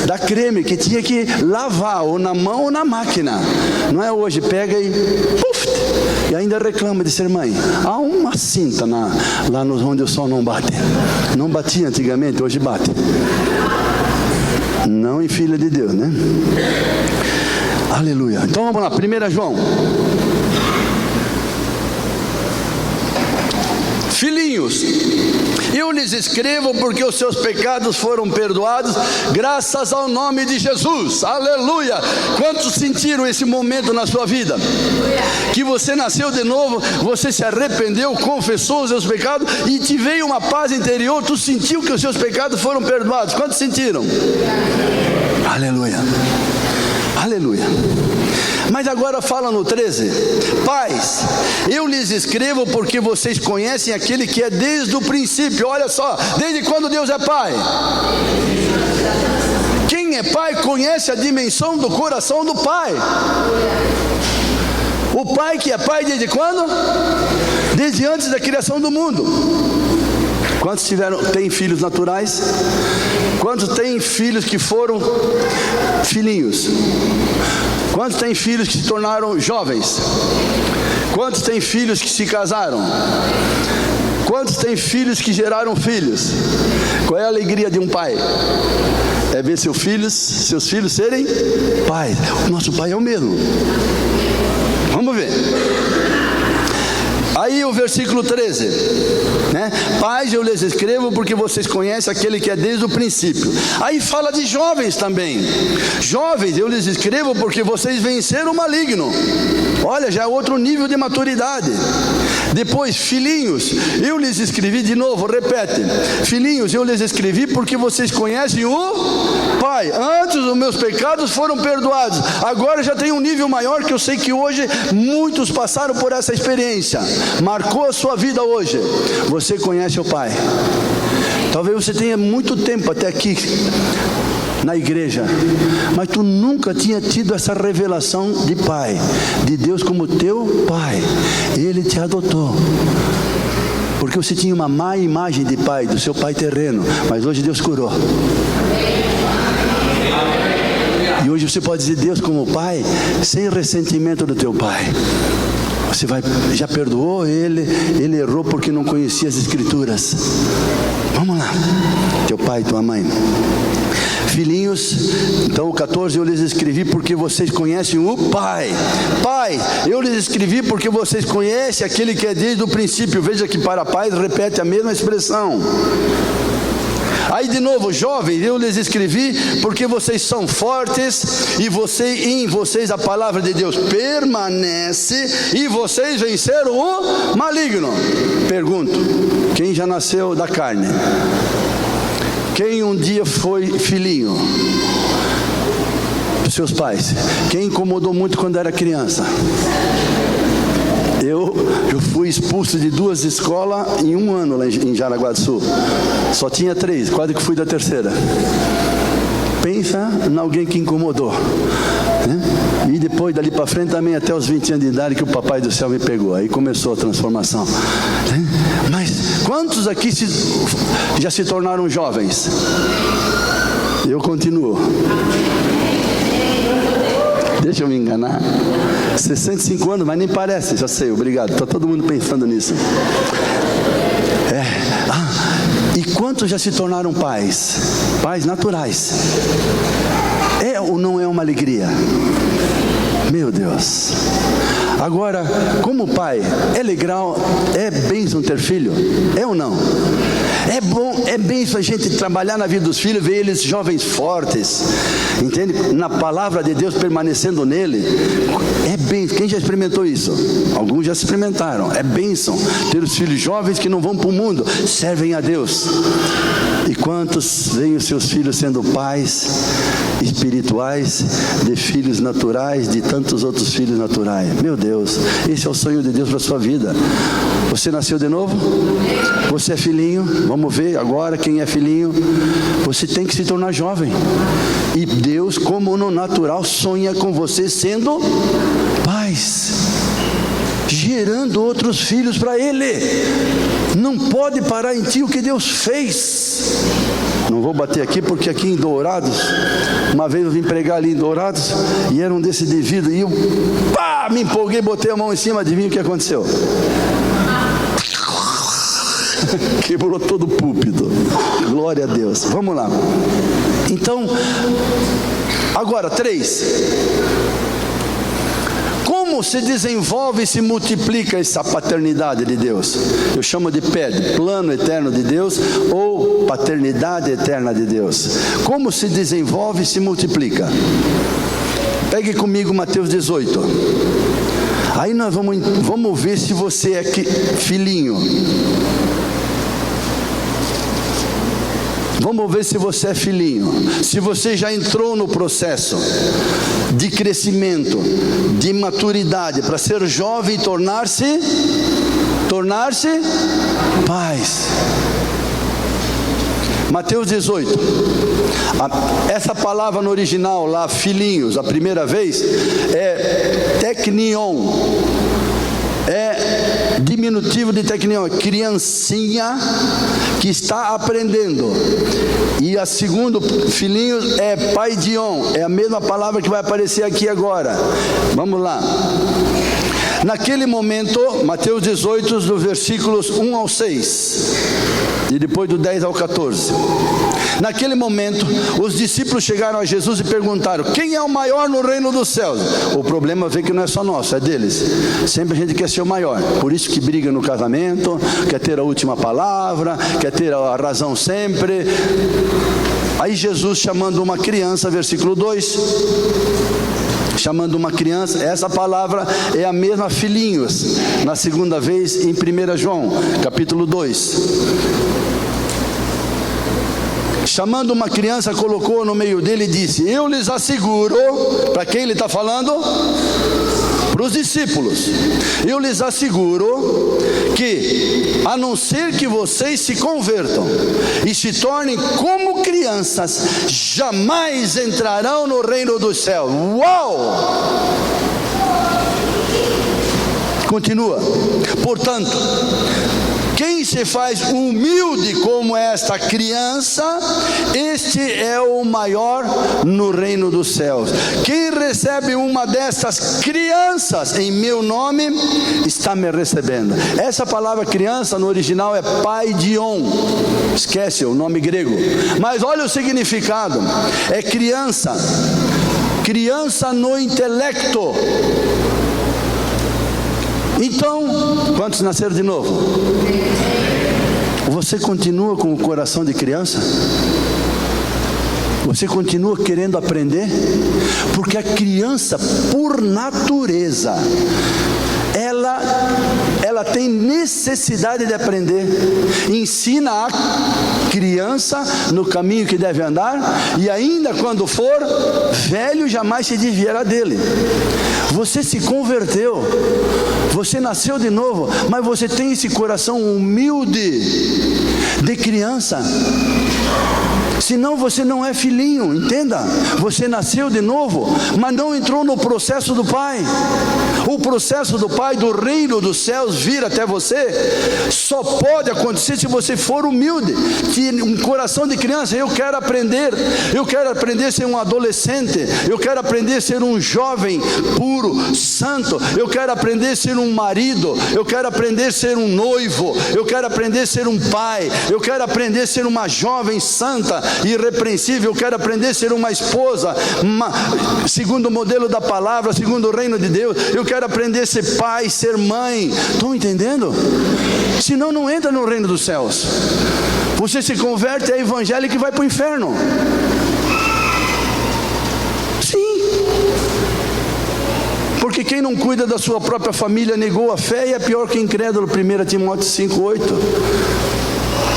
da creme, que tinha que lavar, ou na mão ou na máquina. Não é hoje, pega e puf, e ainda reclama de ser mãe. Há uma cinta lá onde o sol não bate. Não batia antigamente, hoje bate. Não em filha de Deus, né? Aleluia. Então vamos lá, 1 João. Filhinhos, eu lhes escrevo porque os seus pecados foram perdoados, graças ao nome de Jesus. Aleluia! Quantos sentiram esse momento na sua vida? Que você nasceu de novo, você se arrependeu, confessou os seus pecados e te veio uma paz interior, tu sentiu que os seus pecados foram perdoados. Quantos sentiram? Aleluia! Aleluia! Mas agora fala no 13: Pais, eu lhes escrevo porque vocês conhecem aquele que é desde o princípio. Olha só, desde quando Deus é pai? Quem é pai conhece a dimensão do coração do pai. O pai que é pai desde quando? Desde antes da criação do mundo. Quantos têm filhos naturais? Quantos têm filhos que foram filhinhos? Quantos têm filhos que se tornaram jovens? Quantos têm filhos que se casaram? Quantos têm filhos que geraram filhos? Qual é a alegria de um pai? É ver seus filhos serem pais. O nosso pai é o mesmo. Vamos ver. Aí o versículo 13, né? Pais, eu lhes escrevo porque vocês conhecem aquele que é desde o princípio. Aí fala de jovens também. Jovens, eu lhes escrevo porque vocês venceram o maligno. Olha, já é outro nível de maturidade. Depois, filhinhos, eu lhes escrevi de novo, repete. Filhinhos, eu lhes escrevi porque vocês conhecem o Pai. Antes os meus pecados foram perdoados. Agora já tem um nível maior, que eu sei que hoje muitos passaram por essa experiência. Marcou a sua vida hoje. Você conhece o Pai. Talvez você tenha muito tempo até aqui na igreja, mas tu nunca tinha tido essa revelação de Pai, de Deus como teu Pai. Ele te adotou, porque você tinha uma má imagem de pai, do seu pai terreno, mas hoje Deus curou. E hoje você pode dizer Deus como Pai, sem ressentimento do teu pai. Você já perdoou ele errou porque não conhecia as Escrituras. Vamos lá, teu pai e tua mãe. Filhinhos, então o 14, eu lhes escrevi porque vocês conhecem o Pai. Pai, eu lhes escrevi porque vocês conhecem aquele que é desde o princípio. Veja que para pais repete a mesma expressão. Aí de novo, jovens, eu lhes escrevi porque vocês são fortes e em vocês a palavra de Deus permanece e vocês venceram o maligno. Pergunto, quem já nasceu da carne? Quem um dia foi filhinho dos seus pais? Quem incomodou muito quando era criança? Eu fui expulso de 2 escolas em 1 ano lá em Jaraguá do Sul. Só tinha 3, quase que fui da 3ª. Pensa em alguém que incomodou, né? E depois dali para frente também até os 20 anos de idade que o papai do céu me pegou. Aí começou a transformação, né? Mas quantos aqui já se tornaram jovens? Eu continuo. Deixa eu me enganar. 65 anos, mas nem parece, já sei, obrigado. Está todo mundo pensando nisso. E quantos já se tornaram pais? Pais naturais. É ou não é uma alegria? Meu Deus. Agora, como pai, é legal, é bênção ter filho? É ou não? É bom, é bênção a gente trabalhar na vida dos filhos, ver eles jovens fortes, entende? Na palavra de Deus, permanecendo nele. É bênção. Quem já experimentou isso? Alguns já experimentaram. É bênção ter os filhos jovens que não vão para o mundo, servem a Deus. E quantos veem os seus filhos sendo pais espirituais, de filhos naturais, de tantos outros filhos naturais? Meu Deus, esse é o sonho de Deus para a sua vida. Você nasceu de novo? Você é filhinho? Vamos ver agora quem é filhinho. Você tem que se tornar jovem. E Deus, como no natural, sonha com você sendo pais, gerando outros filhos para Ele. Não pode parar em ti o que Deus fez. Não vou bater aqui, porque aqui em Dourados, uma vez eu vim pregar ali em Dourados, e era um desse de vidro, e eu me empolguei, botei a mão em cima, adivinha o que aconteceu? Quebrou todo o púlpito. Glória a Deus. Vamos lá. Então, agora 3. Como se desenvolve e se multiplica essa paternidade de Deus? Eu chamo de PED, plano eterno de Deus, ou paternidade eterna de Deus. Como se desenvolve e se multiplica? Pegue comigo Mateus 18. Aí nós vamos ver se você é filhinho. Vamos ver se você é filhinho, se você já entrou no processo de crescimento, de maturidade, para ser jovem e tornar-se pais. Mateus 18, essa palavra no original lá, filhinhos, a primeira vez, é teknion, é diminutivo de teknion, criancinha que está aprendendo. E a segundo, filhinhos, é paidion, é a mesma palavra que vai aparecer aqui agora. Vamos lá. Naquele momento, Mateus 18, dos versículos 1 ao 6, e depois do 10 ao 14. Naquele momento, os discípulos chegaram a Jesus e perguntaram: quem é o maior no reino dos céus? O problema é que não é só nosso, é deles. Sempre a gente quer ser o maior, por isso que briga no casamento, quer ter a última palavra, quer ter a razão sempre. Aí Jesus, chamando uma criança, versículo 2, chamando uma criança, essa palavra é a mesma filhinhos, na segunda vez em 1 João, capítulo 2. Chamando uma criança, colocou no meio dele e disse: eu lhes asseguro, para quem ele está falando? Para os discípulos. Eu lhes asseguro que, a não ser que vocês se convertam e se tornem como crianças, jamais entrarão no reino dos céus. Uau! Continua. Portanto, quem se faz humilde como esta criança, este é o maior no reino dos céus. Quem recebe uma destas crianças em meu nome, está me recebendo. Essa palavra criança no original é paidion. Esquece o nome grego. Mas olha o significado. É criança. Criança no intelecto. Então, quantos nasceram de novo? Você continua com o coração de criança? Você continua querendo aprender? Porque a criança, por natureza, ela tem necessidade de aprender. Ensina a criança no caminho que deve andar, e ainda quando for velho, jamais se desviará dele. Você se converteu, você nasceu de novo, mas você tem esse coração humilde de criança. Senão você não é filhinho, entenda? Você nasceu de novo, mas não entrou no processo do Pai. O processo do Pai, do reino dos céus vir até você, só pode acontecer se você for humilde. Que um coração de criança, eu quero aprender a ser um adolescente, eu quero aprender a ser um jovem puro, santo, eu quero aprender a ser um marido, eu quero aprender a ser um noivo, eu quero aprender a ser um pai, eu quero aprender a ser uma jovem santa, irrepreensível, eu quero aprender a ser uma esposa, segundo o modelo da palavra, segundo o reino de Deus, eu quero aprender a ser pai, ser mãe. Estão entendendo? Senão não entra no reino dos céus. Você se converte, é evangélico e vai para o inferno. Sim. Porque quem não cuida da sua própria família negou a fé e é pior que incrédulo. 1 Timóteo 5:8.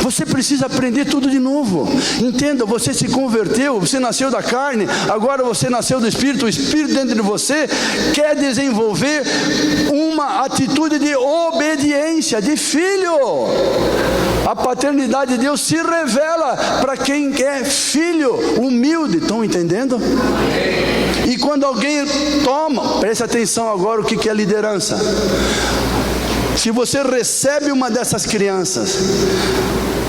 Você precisa aprender tudo de novo. Entenda, você se converteu, você nasceu da carne, agora você nasceu do Espírito. O Espírito dentro de você quer desenvolver uma atitude de obediência, de filho. A paternidade de Deus se revela para quem é filho humilde. Estão entendendo? E quando alguém toma, preste atenção agora o que é liderança. Se você recebe uma dessas crianças,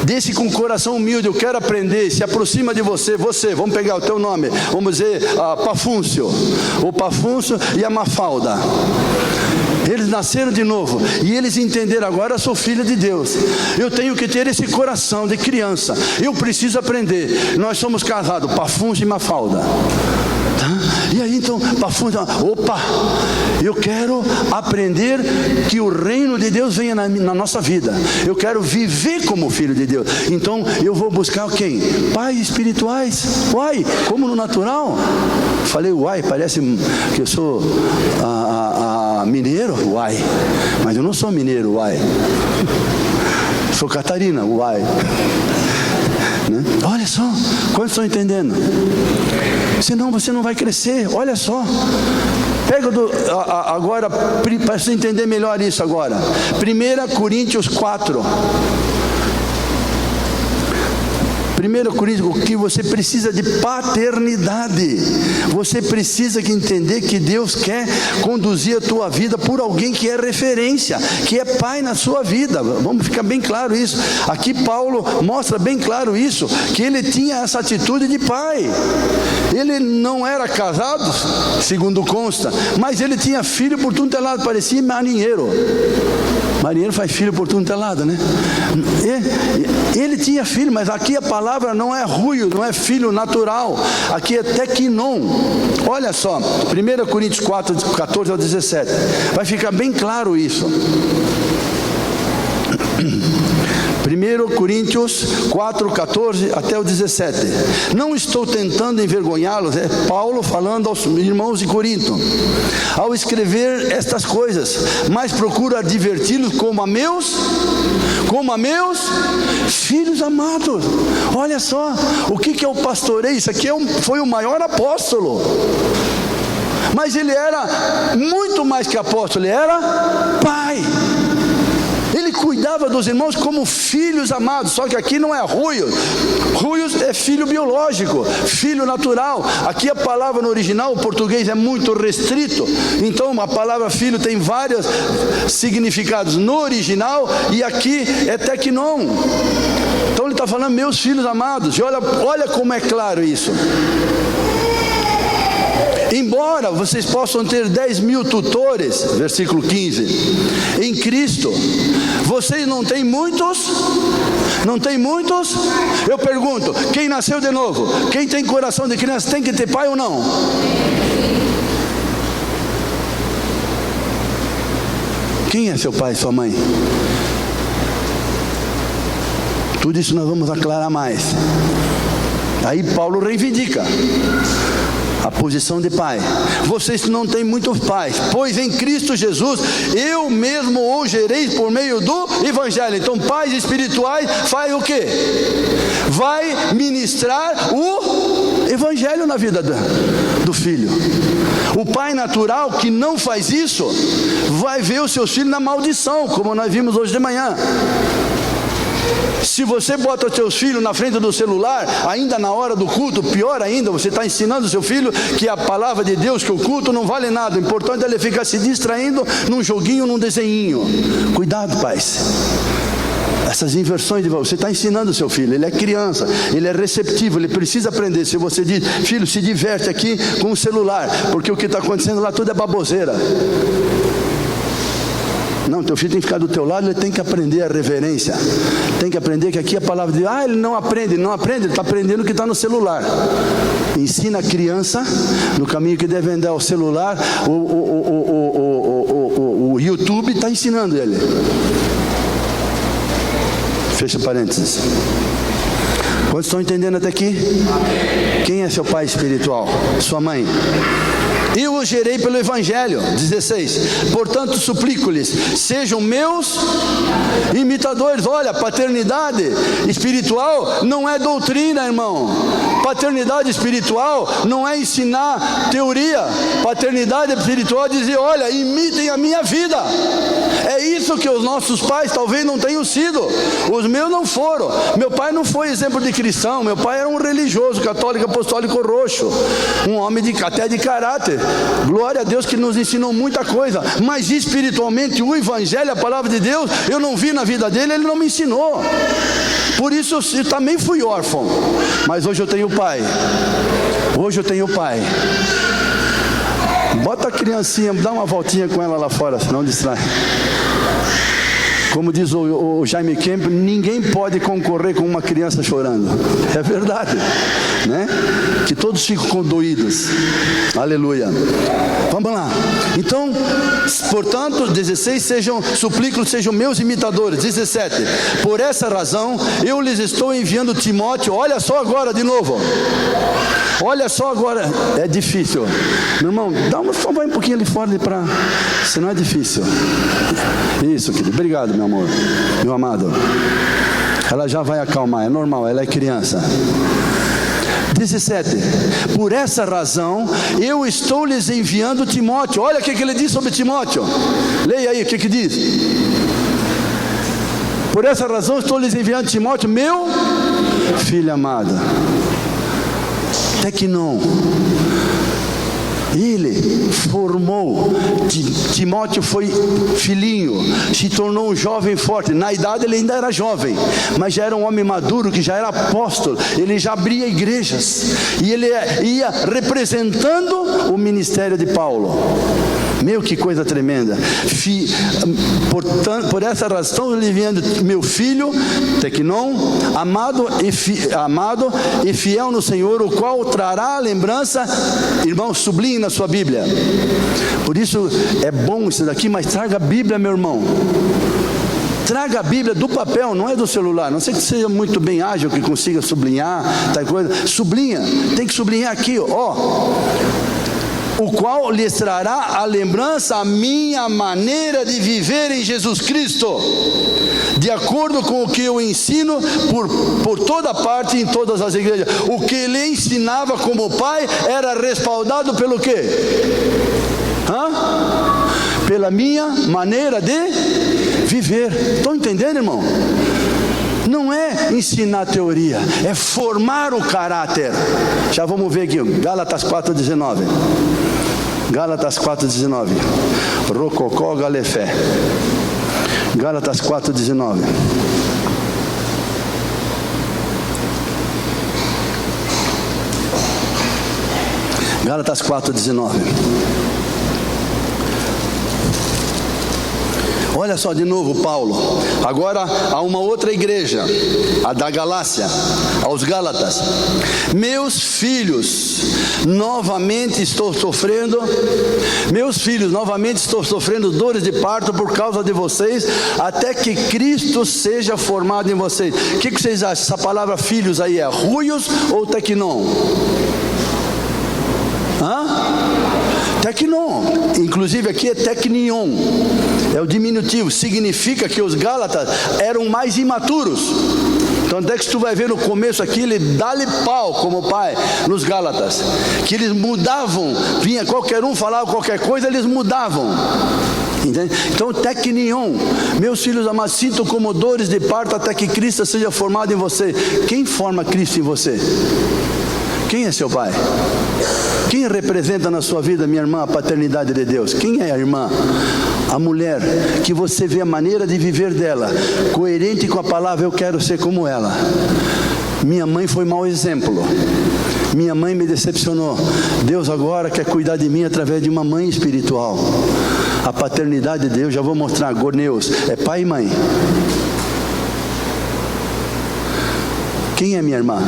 desce com o coração humilde, eu quero aprender, se aproxima de você, vamos pegar o teu nome, vamos dizer Pafúncio, o Pafúncio e a Mafalda. Eles nasceram de novo e eles entenderam, agora eu sou filho de Deus, eu tenho que ter esse coração de criança, eu preciso aprender. Nós somos casados, Pafúncio e Mafalda. E aí então, Pafúncio, opa, eu quero aprender que o reino de Deus venha na nossa vida, eu quero viver como filho de Deus, então eu vou buscar quem? Pais espirituais. Uai, como no natural? Falei uai, parece que eu sou mineiro, uai, mas eu não sou mineiro, uai, sou Catarina, uai. Né? Olha só, quantos estão entendendo? Senão você não vai crescer. Olha só, pega agora, para você entender melhor isso agora, 1 Coríntios 4. 1 Coríntios, que você precisa de paternidade. Você precisa entender que Deus quer conduzir a tua vida por alguém que é referência, que é pai na sua vida. Vamos ficar bem claro isso. Aqui Paulo mostra bem claro isso, que ele tinha essa atitude de pai. Ele não era casado, segundo consta, mas ele tinha filho por tudo lado, parecia marinheiro. Marinheiro faz filho por tudo lado, né? Ele tinha filho, mas aqui a palavra não é ruio, não é filho natural, aqui é tequinon. Olha só, 1 Coríntios 4, 14 ao 17, vai ficar bem claro isso. 1 Coríntios 4, 14 até o 17. Não estou tentando envergonhá-los, é Paulo falando aos irmãos de Corinto, ao escrever estas coisas, mas procuro adverti-los como a meus filhos amados. Olha só, o que é o pastoreio? Isso aqui foi o maior apóstolo. Mas ele era muito mais que apóstolo, ele era pai. Ele cuidava dos irmãos como filhos amados. Só que aqui não é ruios. Ruios é filho biológico, filho natural. Aqui a palavra no original, o português é muito restrito. Então a palavra filho tem vários significados no original. E aqui é teknon. Então ele está falando meus filhos amados. E olha como é claro isso. Embora vocês possam ter 10.000 tutores, versículo 15, em Cristo, vocês não têm muitos? Não tem muitos? Eu pergunto, quem nasceu de novo? Quem tem coração de criança tem que ter pai ou não? Quem é seu pai e sua mãe? Tudo isso nós vamos aclarar mais. Aí Paulo reivindica a posição de pai. Vocês não têm muitos pais, pois em Cristo Jesus eu mesmo os gerei por meio do Evangelho. Então pais espirituais faz o quê? Vai ministrar o Evangelho na vida do filho. O pai natural que não faz isso vai ver os seus filhos na maldição, como nós vimos hoje de manhã. Se você bota os seus filhos na frente do celular, ainda na hora do culto, pior ainda, você está ensinando o seu filho que a palavra de Deus, que o culto não vale nada. O importante é ele ficar se distraindo num joguinho, num desenhinho. Cuidado, pais. Essas inversões de valor, você está ensinando o seu filho, ele é criança, ele é receptivo, ele precisa aprender. Se você diz, filho, se diverte aqui com o celular, porque o que está acontecendo lá tudo é baboseira. Não, teu filho tem que ficar do teu lado, ele tem que aprender a reverência. Tem que aprender que aqui a palavra de Deus, ele não aprende, ele está aprendendo o que está no celular. Ensina a criança no caminho que deve andar. O celular, o YouTube está ensinando ele. Fecha parênteses. Quantos estão entendendo até aqui? Quem é seu pai espiritual? Sua mãe. Eu os gerei pelo Evangelho. 16. Portanto, suplico-lhes, sejam meus imitadores. Olha, paternidade espiritual não é doutrina, irmão. Paternidade espiritual não é ensinar teoria. Paternidade espiritual é dizer, olha, imitem a minha vida. É isso que os nossos pais talvez não tenham sido. Os meus não foram. Meu pai não foi exemplo de cristão. Meu pai era um religioso, católico, apostólico roxo. Um homem até de caráter. Glória a Deus que nos ensinou muita coisa. Mas espiritualmente o Evangelho, a palavra de Deus, eu não vi na vida dele, ele não me ensinou. Por isso eu também fui órfão. Mas hoje eu tenho pai. Hoje eu tenho pai. Bota a criancinha, dá uma voltinha com ela lá fora, senão distrai. Como diz o Jaime Kemp, ninguém pode concorrer com uma criança chorando. É verdade, né? Que todos ficam condoídos. Aleluia. Vamos lá. Então, portanto, 16, suplico-los, sejam meus imitadores. 17. Por essa razão, eu lhes estou enviando Timóteo. Olha só agora de novo. Olha só agora. É difícil. Meu irmão, vai um pouquinho ali fora, senão é difícil. Isso, querido. Obrigado, meu amor, meu amado. Ela já vai acalmar, é normal, ela é criança. 17. Por essa razão eu estou lhes enviando Timóteo. Olha o que ele diz sobre Timóteo. Leia aí o que diz. Por essa razão estou lhes enviando Timóteo, meu filho amado. Teknon. Ele formou, Timóteo foi filhinho, se tornou um jovem forte. Na idade ele ainda era jovem, mas já era um homem maduro, que já era apóstolo. Ele já abria igrejas, e ele ia representando o ministério de Paulo. Meu, que coisa tremenda. Por essa razão eu lhe enviando meu filho, Teknon, amado e fiel no Senhor, o qual trará a lembrança, irmão, sublinhe na sua Bíblia. Por isso é bom isso daqui, mas traga a Bíblia, meu irmão. Traga a Bíblia do papel, não é do celular. Não sei que seja muito bem ágil, que consiga sublinhar, tal coisa. Sublinha, tem que sublinhar aqui, ó. O qual lhes trará a lembrança a minha maneira de viver em Jesus Cristo, de acordo com o que eu ensino por toda parte, em todas as igrejas. O que ele ensinava como pai era respaldado pelo quê? Pela minha maneira de viver. Estão entendendo, irmão? Não é ensinar teoria, é formar o caráter. Já vamos ver aqui, Gálatas 4,19. Gálatas 4,19. Rococó Galefé. Gálatas 4,19. Gálatas 4,19. Olha só de novo Paulo, agora a uma outra igreja, a da Galácia, aos Gálatas. Meus filhos, novamente estou sofrendo dores de parto por causa de vocês, até que Cristo seja formado em vocês. O que vocês acham? Essa palavra filhos aí é ruios ou tecnon? Tecnon, inclusive aqui é tecnion, é o diminutivo, significa que os Gálatas eram mais imaturos. Então até que tu vai ver no começo aqui, ele dá-lhe pau como pai nos Gálatas, que eles mudavam, vinha qualquer um, falava qualquer coisa, eles mudavam. Entende? Então tecnion, meus filhos amados, sinto como dores de parto até que Cristo seja formado em você. Quem forma Cristo em você? Quem é seu pai? Quem representa na sua vida, minha irmã, a paternidade de Deus? Quem é a irmã? A mulher que você vê a maneira de viver dela, coerente com a palavra, eu quero ser como ela. Minha mãe foi mau exemplo, minha mãe me decepcionou, Deus agora quer cuidar de mim através de uma mãe espiritual. A paternidade de Deus, já vou mostrar, Gorneus, é pai e mãe. Quem é minha irmã?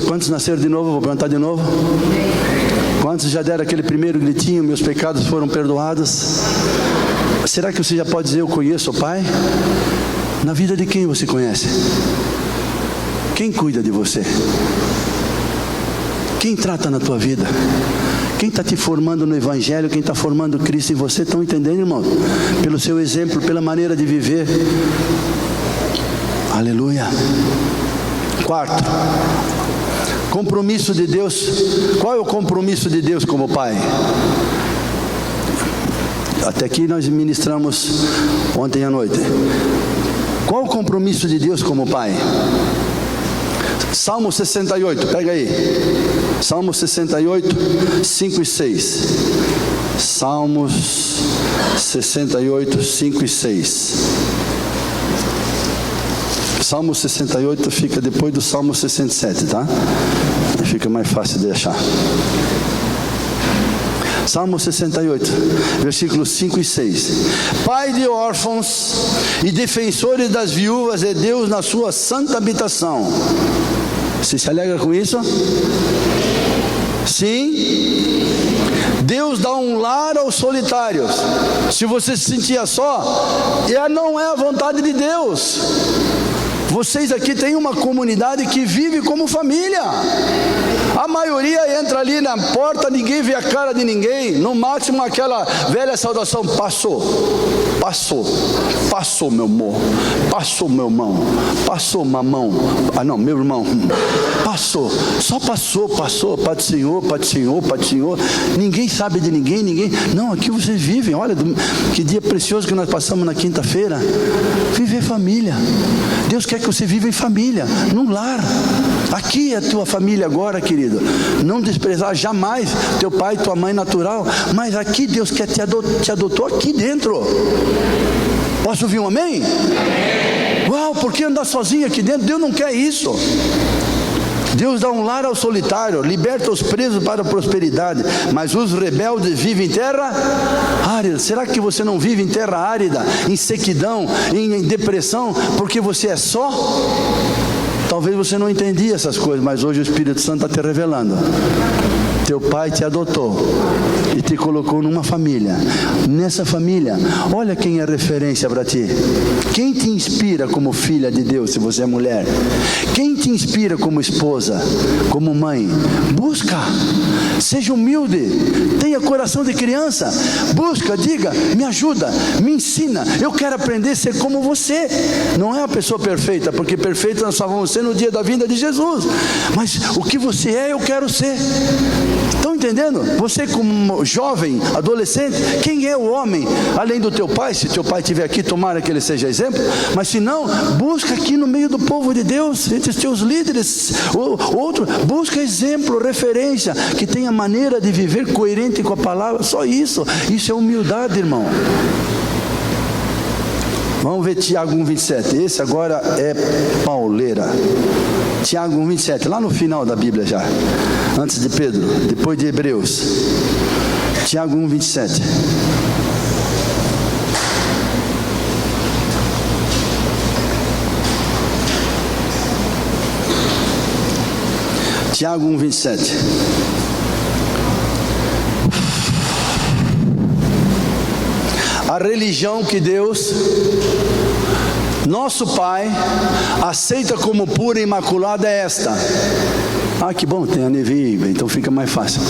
Quantos nasceram de novo? Vou perguntar de novo. Quantos já deram aquele primeiro gritinho, meus pecados foram perdoados? Será que você já pode dizer, eu conheço o Pai? Na vida de quem você conhece? Quem cuida de você? Quem trata na tua vida? Quem está te formando no Evangelho? Quem está formando Cristo em você? Estão entendendo, irmão? Pelo seu exemplo, pela maneira de viver. Aleluia. Quarto, compromisso de Deus. Qual é o compromisso de Deus como Pai? Até aqui nós ministramos ontem à noite. Qual o compromisso de Deus como Pai? Salmo 68, pega aí. Salmo 68, 5 e 6. Salmos 68, 5 e 6. Salmo 68 fica depois do Salmo 67, tá? Fica mais fácil de achar. Salmo 68, versículos 5 e 6. Pai de órfãos e defensores das viúvas é Deus na sua santa habitação. Você se alegra com isso? Sim. Deus dá um lar aos solitários. Se você se sentia só, não é a vontade de Deus. Vocês aqui têm uma comunidade que vive como família. A maioria entra ali na porta, ninguém vê a cara de ninguém. No máximo aquela velha saudação: passou, passou, passou meu amor, passou meu irmão, passou mamão, meu irmão, passou, só passou, Pai do Senhor, Pai do Senhor, Pai do Senhor. Ninguém sabe de ninguém, não, aqui vocês vivem. Olha que dia precioso que nós passamos na quinta-feira. Viver família. Deus quer que você viva em família, num lar. Aqui é a tua família agora, querido. Não desprezar jamais teu pai e tua mãe natural, mas aqui Deus quer te adotou aqui dentro. Posso ouvir um amém? Uau, por que andar sozinho aqui dentro? Deus não quer isso. Deus dá um lar ao solitário, liberta os presos para a prosperidade, mas os rebeldes vivem em terra árida. Será que você não vive em terra árida, em sequidão, em depressão, porque você é só? Talvez você não entendia essas coisas, mas hoje o Espírito Santo está te revelando. Teu pai te adotou e te colocou numa família. Nessa família, olha quem é referência para ti. Quem te inspira como filha de Deus, se você é mulher? Quem te inspira como esposa, como mãe? Busca, seja humilde, tenha coração de criança. Busca, diga, me ajuda, me ensina. Eu quero aprender a ser como você. Não é a pessoa perfeita, porque perfeita nós só vamos ser no dia da vinda de Jesus. Mas o que você é, eu quero ser. Estão entendendo? Você como jovem, adolescente, quem é o homem? Além do teu pai, se teu pai estiver aqui, tomara que ele seja exemplo. Mas se não, busca aqui no meio do povo de Deus, entre os teus líderes, outro, busca exemplo, referência, que tenha maneira de viver coerente com a palavra. Só isso. Isso é humildade, irmão. Vamos ver Tiago 1,27. Esse agora é pauleira. Tiago 1,27, lá no final da Bíblia já. Antes de Pedro, depois de Hebreus. Tiago 1,27. Tiago 1,27. A religião que Deus, nosso Pai, aceita como pura e imaculada é esta. Ah, que bom, tem a Neviva, então fica mais fácil.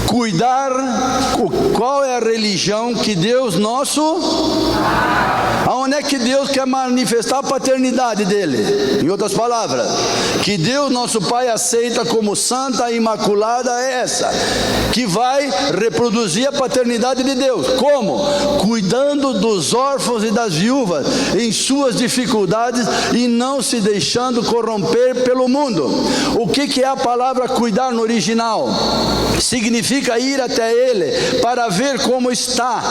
Cuidar, qual é a religião que Deus nosso, aonde é que Deus quer manifestar a paternidade dele? Em outras palavras, que Deus nosso Pai aceita como santa e imaculada é essa, que vai reproduzir a paternidade de Deus. Como? Cuidando dos órfãos e das viúvas em suas dificuldades e não se deixando corromper pelo mundo. O que é a palavra cuidar no original? Significa ir até ele para ver como está,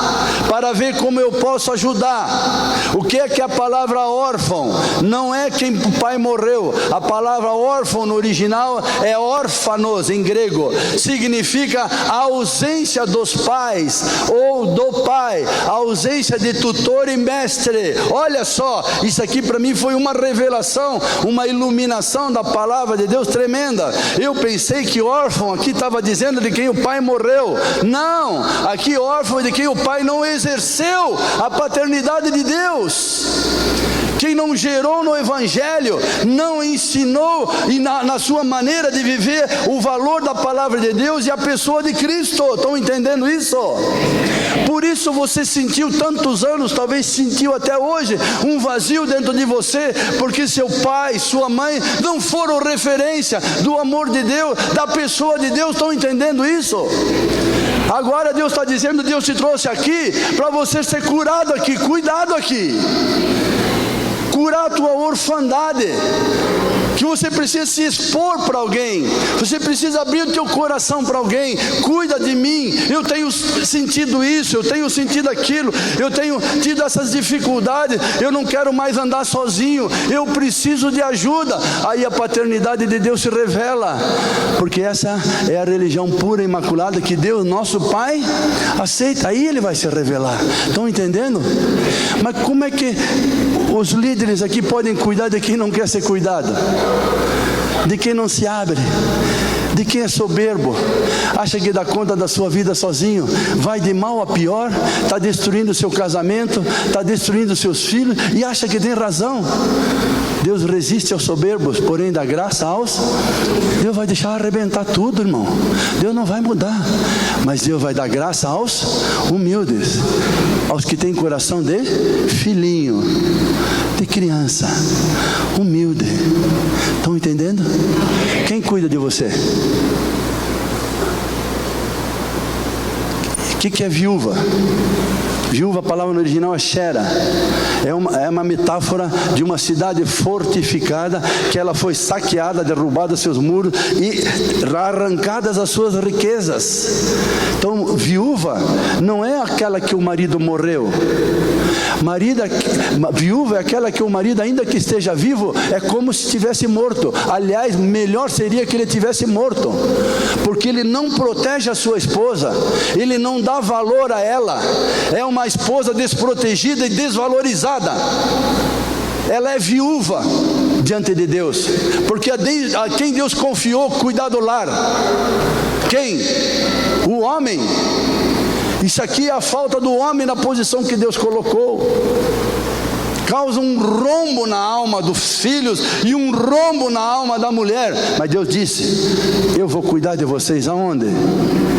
para ver como eu posso ajudar. O que é que a palavra órfão? Não é quem o pai morreu. A palavra órfão no original é órfanos em grego. Significa a ausência dos pais ou do pai, a ausência de tutor e mestre. Olha só, isso aqui para mim foi uma revelação, uma iluminação da palavra de Deus tremenda. Eu pensei que órfão aqui estava dizendo de quem o pai morreu. Não, aqui órfão é de quem o pai não exerceu a paternidade de Deus. Quem não gerou no Evangelho, não ensinou e na sua maneira de viver o valor da palavra de Deus e a pessoa de Cristo. Estão entendendo isso? Por isso você sentiu tantos anos, talvez sentiu até hoje, um vazio dentro de você, porque seu pai, sua mãe não foram referência do amor de Deus, da pessoa de Deus. Estão entendendo isso? Agora Deus está dizendo, Deus te trouxe aqui para você ser curado aqui, cuidado aqui. Curar a tua orfandade, que você precisa se expor para alguém, você precisa abrir o teu coração para alguém. Cuida de mim, eu tenho sentido isso, eu tenho sentido aquilo, eu tenho tido essas dificuldades, eu não quero mais andar sozinho, eu preciso de ajuda. Aí a paternidade de Deus se revela, porque essa é a religião pura e imaculada que Deus, nosso Pai, aceita. Aí Ele vai se revelar. Estão entendendo? Mas como é que os líderes aqui podem cuidar de quem não quer ser cuidado? De quem não se abre? De quem é soberbo? Acha que dá conta da sua vida sozinho? Vai de mal a pior? Está destruindo o seu casamento, está destruindo os seus filhos e acha que tem razão. Deus resiste aos soberbos, porém dá graça aos... Deus vai deixar arrebentar tudo, irmão. Deus não vai mudar, mas Deus vai dar graça aos humildes, aos que têm coração de filhinho, de criança, humilde. Estão entendendo? Quem cuida de você? O que é viúva? Viúva, a palavra no original é Shera. É uma metáfora de uma cidade fortificada, que ela foi saqueada, derrubada seus muros e arrancadas as suas riquezas. Então, viúva não é aquela que o marido morreu. Viúva é aquela que o marido, ainda que esteja vivo, é como se estivesse morto. Aliás, melhor seria que ele estivesse morto, porque ele não protege a sua esposa, ele não dá valor a ela. É uma esposa desprotegida e desvalorizada. Ela é viúva diante de Deus, porque a quem Deus confiou cuidar do lar? Quem? O homem. Isso aqui é a falta do homem na posição que Deus colocou. Causa um rombo na alma dos filhos e um rombo na alma da mulher. Mas Deus disse: eu vou cuidar de vocês aonde?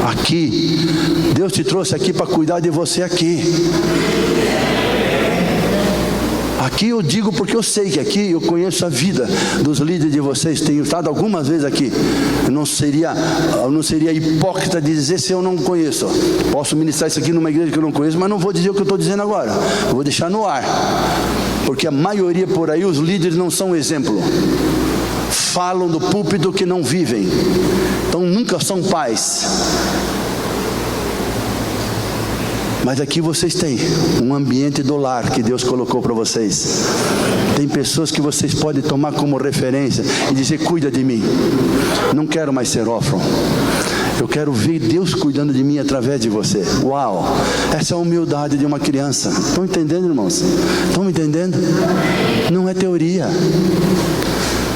Aqui. Deus te trouxe aqui para cuidar de você aqui. Aqui eu digo porque eu sei que aqui eu conheço a vida dos líderes de vocês. Tenho estado algumas vezes aqui. Eu não seria hipócrita de dizer se eu não conheço. Posso ministrar isso aqui numa igreja que eu não conheço, mas não vou dizer o que eu estou dizendo agora. Eu vou deixar no ar. Porque a maioria por aí, os líderes não são exemplo. Falam do púlpito que não vivem. Então nunca são pais. Mas aqui vocês têm um ambiente do lar que Deus colocou para vocês. Tem pessoas que vocês podem tomar como referência e dizer: cuida de mim. Não quero mais ser órfão. Eu quero ver Deus cuidando de mim através de você. Uau! Essa é a humildade de uma criança. Estão entendendo, irmãos? Estão me entendendo? Não é teoria.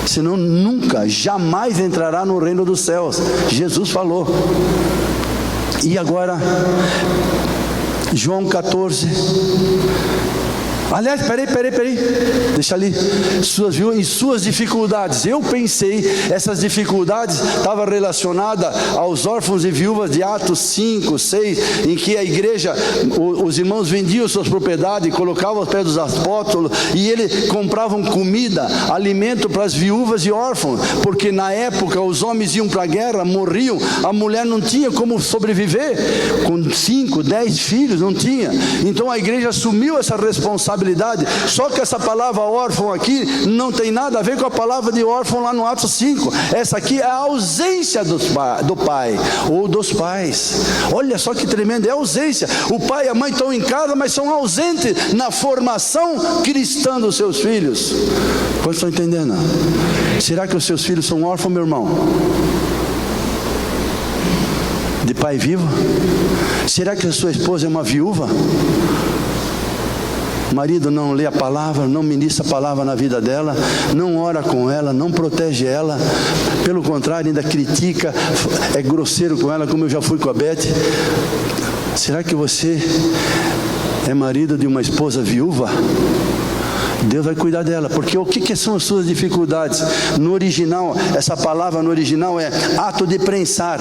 Senão nunca, jamais entrará no reino dos céus. Jesus falou. E agora, João 14. Aliás, peraí. Deixa ali. Em suas dificuldades. Eu pensei, essas dificuldades estavam relacionadas aos órfãos e viúvas de Atos 5, 6, em que a igreja, os irmãos vendiam suas propriedades, colocavam aos pés dos apóstolos, e eles compravam comida, alimento para as viúvas e órfãos, porque na época os homens iam para a guerra, morriam, a mulher não tinha como sobreviver, com 5, 10 filhos, não tinha. Então a igreja assumiu essa responsabilidade. Só que essa palavra órfão aqui não tem nada a ver com a palavra de órfão lá no Atos 5. Essa aqui é a ausência do pai ou dos pais. Olha só que tremendo, é a ausência. O pai e a mãe estão em casa, mas são ausentes na formação cristã dos seus filhos. Quantos estão entendendo? Será que os seus filhos são órfãos, meu irmão? De pai vivo? Será que a sua esposa é uma viúva? O marido não lê a palavra, não ministra a palavra na vida dela, não ora com ela, não protege ela, pelo contrário, ainda critica, é grosseiro com ela, como eu já fui com a Beth. Será que você é marido de uma esposa viúva? Deus vai cuidar dela, porque o que são as suas dificuldades? No original, essa palavra no original é ato de prensar,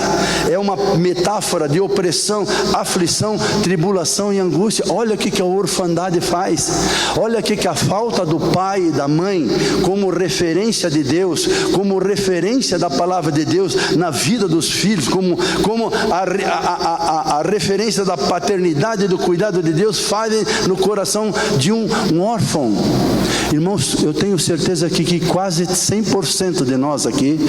é uma metáfora de opressão, aflição, tribulação e angústia. Olha o que a orfandade faz, olha o que a falta do pai e da mãe, como referência de Deus, como referência da palavra de Deus na vida dos filhos, como a referência da paternidade e do cuidado de Deus fazem no coração de um órfão. Irmãos, eu tenho certeza que quase 100% de nós aqui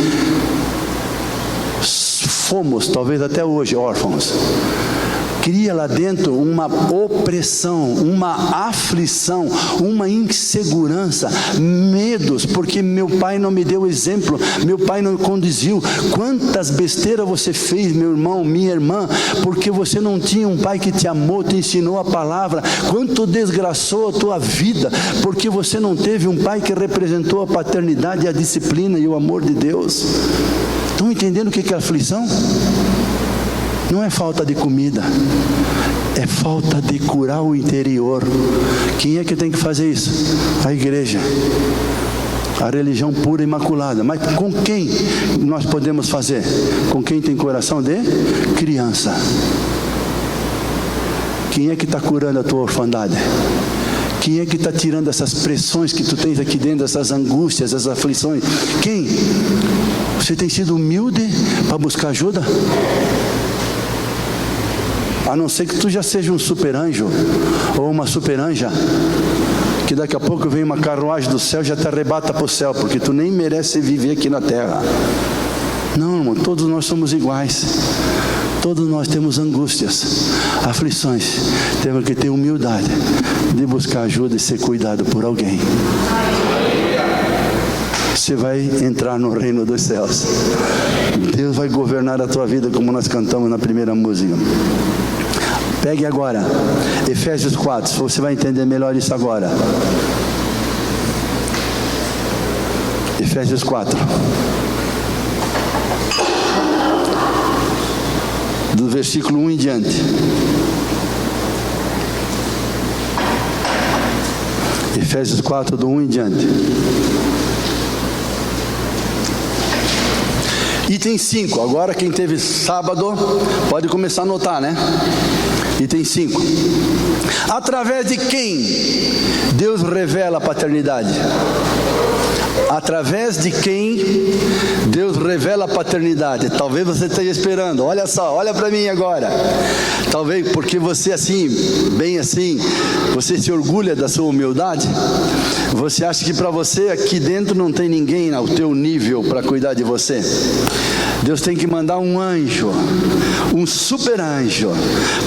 fomos, talvez até hoje, órfãos. Cria lá dentro uma opressão, uma aflição, uma insegurança, medos, porque meu pai não me deu exemplo, meu pai não conduziu. Quantas besteiras você fez, meu irmão, minha irmã, porque você não tinha um pai que te amou, te ensinou a palavra. Quanto desgraçou a tua vida, porque você não teve um pai que representou a paternidade, a disciplina e o amor de Deus. Estão entendendo o que é aflição? Não é falta de comida, é falta de curar o interior. Quem é que tem que fazer isso? A igreja, a religião pura e imaculada. Mas com quem nós podemos fazer? Com quem tem coração de criança. Quem é que está curando a tua orfandade? Quem é que está tirando essas pressões que tu tens aqui dentro, essas angústias, essas aflições? Quem? Você tem sido humilde para buscar ajuda? A não ser que tu já seja um super anjo ou uma super anja, que daqui a pouco vem uma carruagem do céu e já te arrebata para o céu, porque tu nem merece viver aqui na terra. Não, irmão, todos nós somos iguais. Todos nós temos angústias, aflições. Temos que ter humildade de buscar ajuda e ser cuidado por alguém. Você vai entrar no reino dos céus. Deus vai governar a tua vida, como nós cantamos na primeira música. Pegue agora Efésios 4, você vai entender melhor isso agora. Efésios 4, do versículo 1 em diante. Efésios 4, do 1 em diante. Item 5, agora quem teve sábado pode começar a anotar, né? Item 5. Através de quem Deus revela a paternidade? Através de quem Deus revela a paternidade? Talvez você esteja esperando, olha só, olha para mim agora. Talvez porque você assim, bem assim, você se orgulha da sua humildade. Você acha que para você aqui dentro não tem ninguém ao teu nível para cuidar de você. Deus tem que mandar um anjo, um super anjo,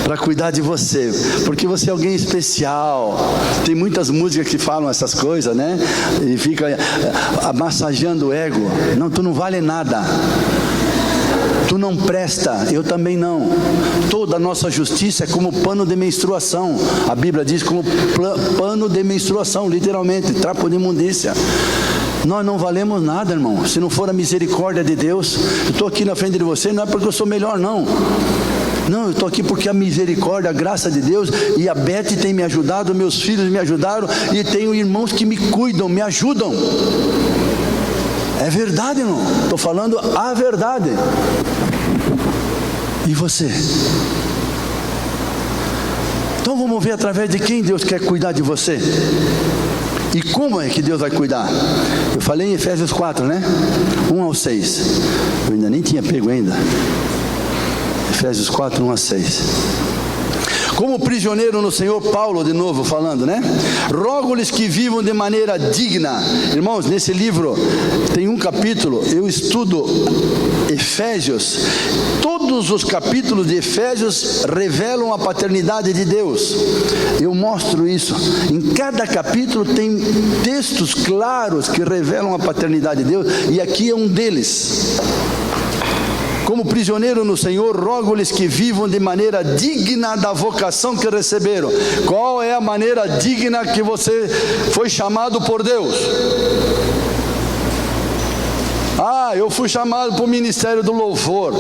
para cuidar de você, porque você é alguém especial. Tem muitas músicas que falam essas coisas, né? E fica massageando o ego. Não, tu não vale nada. Tu não presta, eu também não. Toda a nossa justiça é como pano de menstruação. A Bíblia diz como pano de menstruação, literalmente, trapo de imundícia. Nós não valemos nada, irmão. Se não for a misericórdia de Deus, eu estou aqui na frente de você, não é porque eu sou melhor, não. Não, eu estou aqui porque a misericórdia, a graça de Deus, e a Beth tem me ajudado, meus filhos me ajudaram, e tenho irmãos que me cuidam, me ajudam. É verdade, irmão. Estou falando a verdade. E você? Então vamos ver através de quem Deus quer cuidar de você. E como é que Deus vai cuidar? Eu falei em Efésios 4, né? 1 ao 6. Eu ainda nem tinha pego ainda. Efésios 4, 1 a 6. Como prisioneiro no Senhor, Paulo de novo falando, né? Rogo-lhes que vivam de maneira digna. Irmãos, nesse livro tem um capítulo, eu estudo Efésios. Todos os capítulos de Efésios revelam a paternidade de Deus. Eu mostro isso. Em cada capítulo tem textos claros que revelam a paternidade de Deus, e aqui é um deles. Como prisioneiro no Senhor, rogo-lhes que vivam de maneira digna da vocação que receberam. Qual é a maneira digna que você foi chamado por Deus? Eu fui chamado para o ministério do louvor.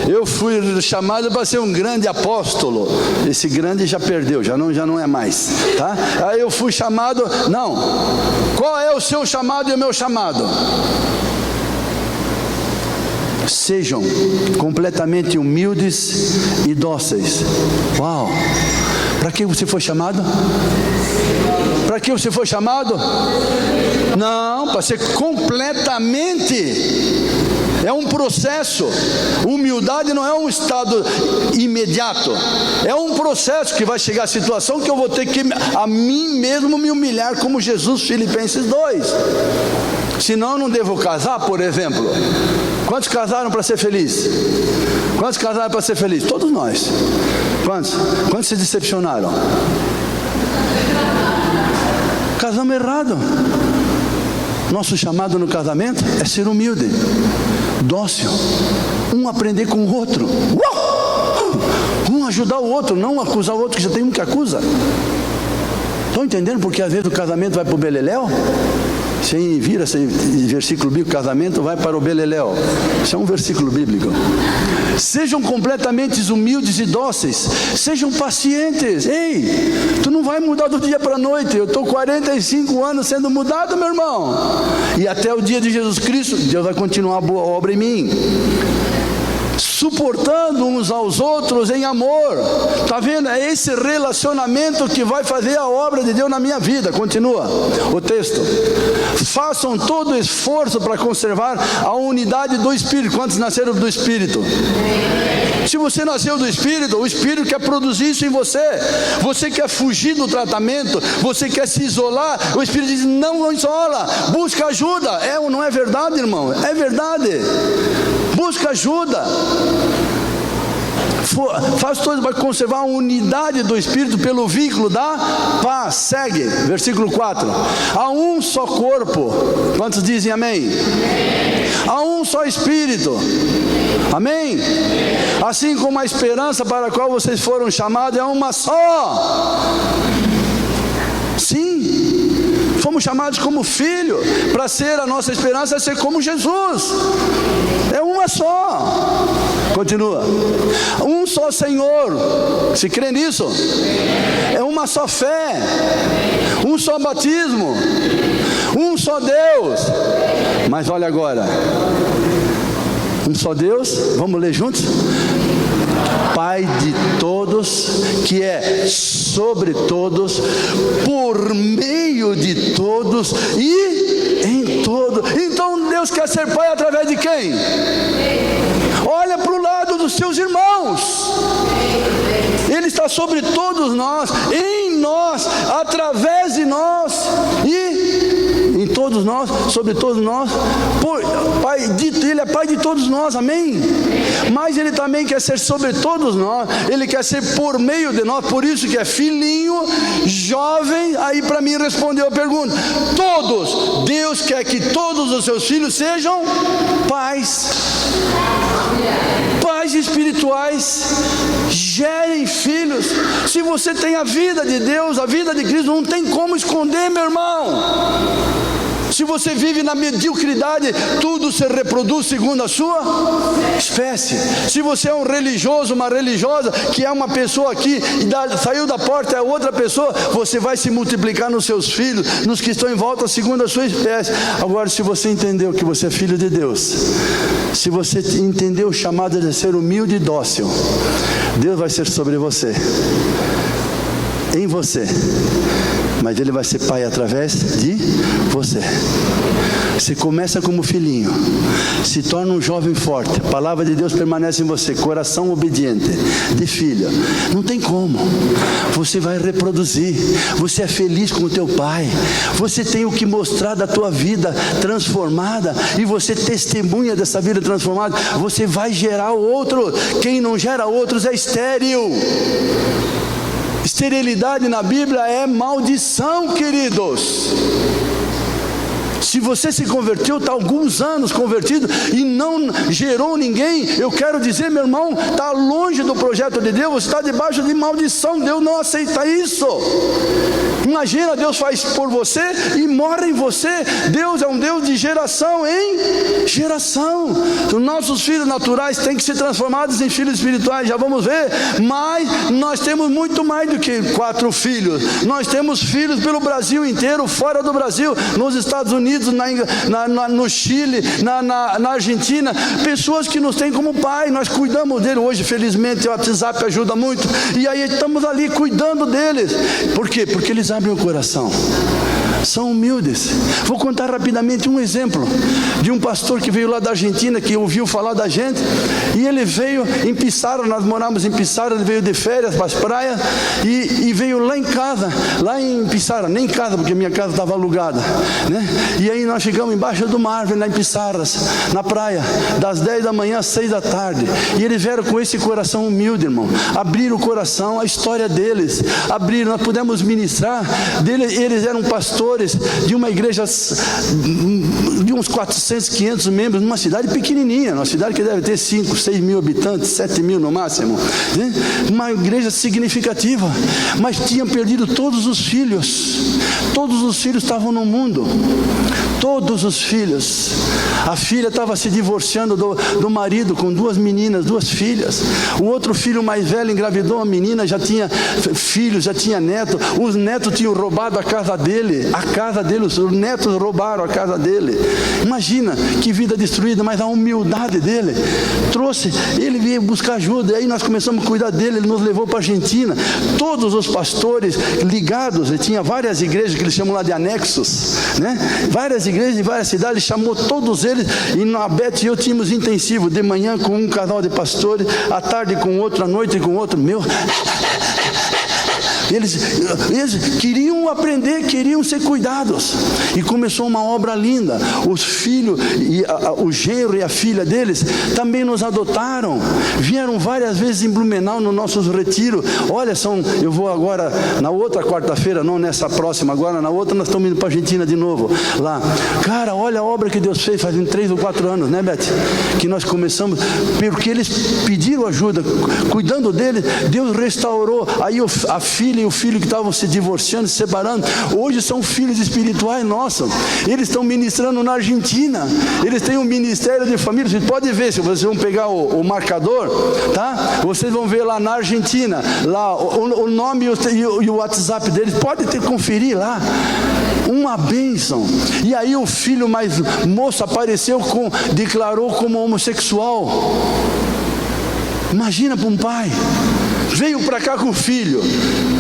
Eu fui chamado para ser um grande apóstolo. Esse grande já perdeu, já não é mais, tá? Aí eu fui chamado. Não. Qual é o seu chamado e o meu chamado? Sejam completamente humildes e dóceis. Uau! Para que você foi chamado? Para que você foi chamado? Não, para ser completamente. É um processo. Humildade não é um estado imediato. É um processo que vai chegar a situação que eu vou ter que a mim mesmo me humilhar, como Jesus, Filipenses 2. Senão eu não devo casar, por exemplo. Quantos casaram para ser feliz? Quantos casaram para ser feliz? Todos nós. Quantos se decepcionaram? Casamos errado. Nosso chamado no casamento é ser humilde, dócil, um aprender com o outro, um ajudar o outro, não acusar o outro, que já tem um que acusa. Estão entendendo porque às vezes o casamento vai para o beleléu? Você vira esse versículo bíblico, casamento vai para o beleléu. Isso é um versículo bíblico. Sejam completamente humildes e dóceis. Sejam pacientes. Ei, tu não vai mudar do dia para a noite. Eu estou 45 anos sendo mudado, meu irmão. E até o dia de Jesus Cristo, Deus vai continuar a boa obra em mim. Suportando uns aos outros em amor. Está vendo? É esse relacionamento que vai fazer a obra de Deus na minha vida. Continua o texto. Façam todo o esforço para conservar a unidade do Espírito. Quantos nasceram do Espírito? Se você nasceu do Espírito, o Espírito quer produzir isso em você. Você quer fugir do tratamento, você quer se isolar, o Espírito diz, não isola, busca ajuda. É ou não é verdade, irmão? É verdade. Busca ajuda. Faz tudo para conservar a unidade do Espírito pelo vínculo da paz. Segue, versículo 4. Há um só corpo. Quantos dizem amém? Há um só Espírito. Amém? Assim como a esperança para a qual vocês foram chamados é uma só. Sim, fomos chamados como filho. Para ser a nossa esperança é ser como Jesus. É uma só. Continua. Um só Senhor. Se crê nisso? É uma só fé, um só batismo, um só Deus. Mas olha agora, um só Deus, vamos ler juntos? Pai de todos, que é sobre todos, por meio de todos e em todo. Então Deus quer ser Pai através de quem? Olha para o lado dos seus irmãos. Ele está sobre todos nós, em nós, através de nós e em todos nós, sobre todos nós. Ele é Pai de todos nós, amém? Mas Ele também quer ser sobre todos nós. Ele quer ser por meio de nós. Por isso que é filhinho, jovem. Aí para mim respondeu a pergunta: todos, Deus quer que todos os seus filhos sejam pais espirituais, gerem filhos. Se você tem a vida de Deus, a vida de Cristo, não tem como esconder, meu irmão. Se você vive na mediocridade, tudo se reproduz segundo a sua espécie. Se você é um religioso, uma religiosa, que é uma pessoa aqui e saiu da porta, é outra pessoa, você vai se multiplicar nos seus filhos, nos que estão em volta, segundo a sua espécie. Agora, se você entendeu que você é filho de Deus, se você entendeu o chamado de ser humilde e dócil, Deus vai ser sobre você, em você. Mas Ele vai ser Pai através de você. Você começa como filhinho, se torna um jovem forte, a palavra de Deus permanece em você, coração obediente, de filho. Não tem como. Você vai reproduzir. Você é feliz com o teu pai. Você tem o que mostrar da tua vida transformada, e você testemunha dessa vida transformada. Você vai gerar outro. Quem não gera outros é estéril. Esterilidade na Bíblia é maldição, queridos. Se você se converteu, está há alguns anos convertido e não gerou ninguém, eu quero dizer, meu irmão, está longe do projeto de Deus, você está debaixo de maldição. Deus não aceita isso. Imagina, Deus faz por você e mora em você. Deus é um Deus de geração em geração. Os nossos filhos naturais têm que ser transformados em filhos espirituais, já vamos ver. Mas nós temos muito mais do que 4 filhos. Nós temos filhos pelo Brasil inteiro, fora do Brasil, nos Estados Unidos, no Chile, na Argentina, pessoas que nos têm como pai, nós cuidamos dele. Hoje, felizmente, o WhatsApp ajuda muito, e aí estamos ali cuidando deles. Por quê? Porque eles abrem o coração, são humildes. Vou contar rapidamente um exemplo de um pastor que veio lá da Argentina, que ouviu falar da gente, e ele veio em Pissarra. Nós moramos em Pissarra. Ele veio de férias para as praias e veio lá em casa, lá em Pissarra, nem em casa, porque minha casa estava alugada, né? E aí nós ficamos embaixo de uma árvore lá em Pissarras, na praia, das 10 da manhã às 6 da tarde. E eles vieram com esse coração humilde, irmão. Abriram o coração, a história deles, abriram, nós pudemos ministrar dele. Eles eram pastores de uma igreja de uns 400, 500 membros, numa cidade pequenininha, uma cidade que deve ter 5, 6 mil habitantes, 7 mil no máximo, né? Uma igreja significativa, mas tinham perdido todos os filhos. Todos os filhos estavam no mundo. Todos os filhos. A filha estava se divorciando do marido com 2 meninas, 2 filhas. O outro filho mais velho engravidou uma menina, já tinha filhos, já tinha neto. Os netos tinham roubado a casa dele, os netos roubaram a casa dele. Imagina que vida destruída, mas a humildade dele trouxe, ele veio buscar ajuda, e aí nós começamos a cuidar dele. Ele nos levou para a Argentina. Todos os pastores ligados, ele tinha várias igrejas que eles chamam lá de anexos, né? Várias igrejas em várias cidades, chamou todos eles, e na Beth e eu tínhamos intensivo, de manhã com um casal de pastores, à tarde com outro, à noite com outro. Eles queriam aprender, queriam ser cuidados, e começou uma obra linda. Os filhos, o genro e a filha deles também nos adotaram, vieram várias vezes em Blumenau no nossos retiros. Olha, eu vou agora na outra quarta-feira, não nessa próxima, agora na outra nós estamos indo para a Argentina de novo, lá. Cara, olha a obra que Deus fez faz 3 ou 4 anos, né, Beth? Que nós começamos, porque eles pediram ajuda, cuidando deles, Deus restaurou. Aí a filha filha e o filho que estavam se divorciando, se separando, hoje são filhos espirituais nossos. Eles estão ministrando na Argentina. Eles têm um ministério de família. Vocês podem ver, se vocês vão pegar o marcador, tá? Vocês vão ver lá na Argentina, lá o nome e o WhatsApp deles. Pode conferir lá. Uma bênção. E aí o filho mais moço apareceu, declarou como homossexual. Imagina para um pai. Veio para cá com o filho,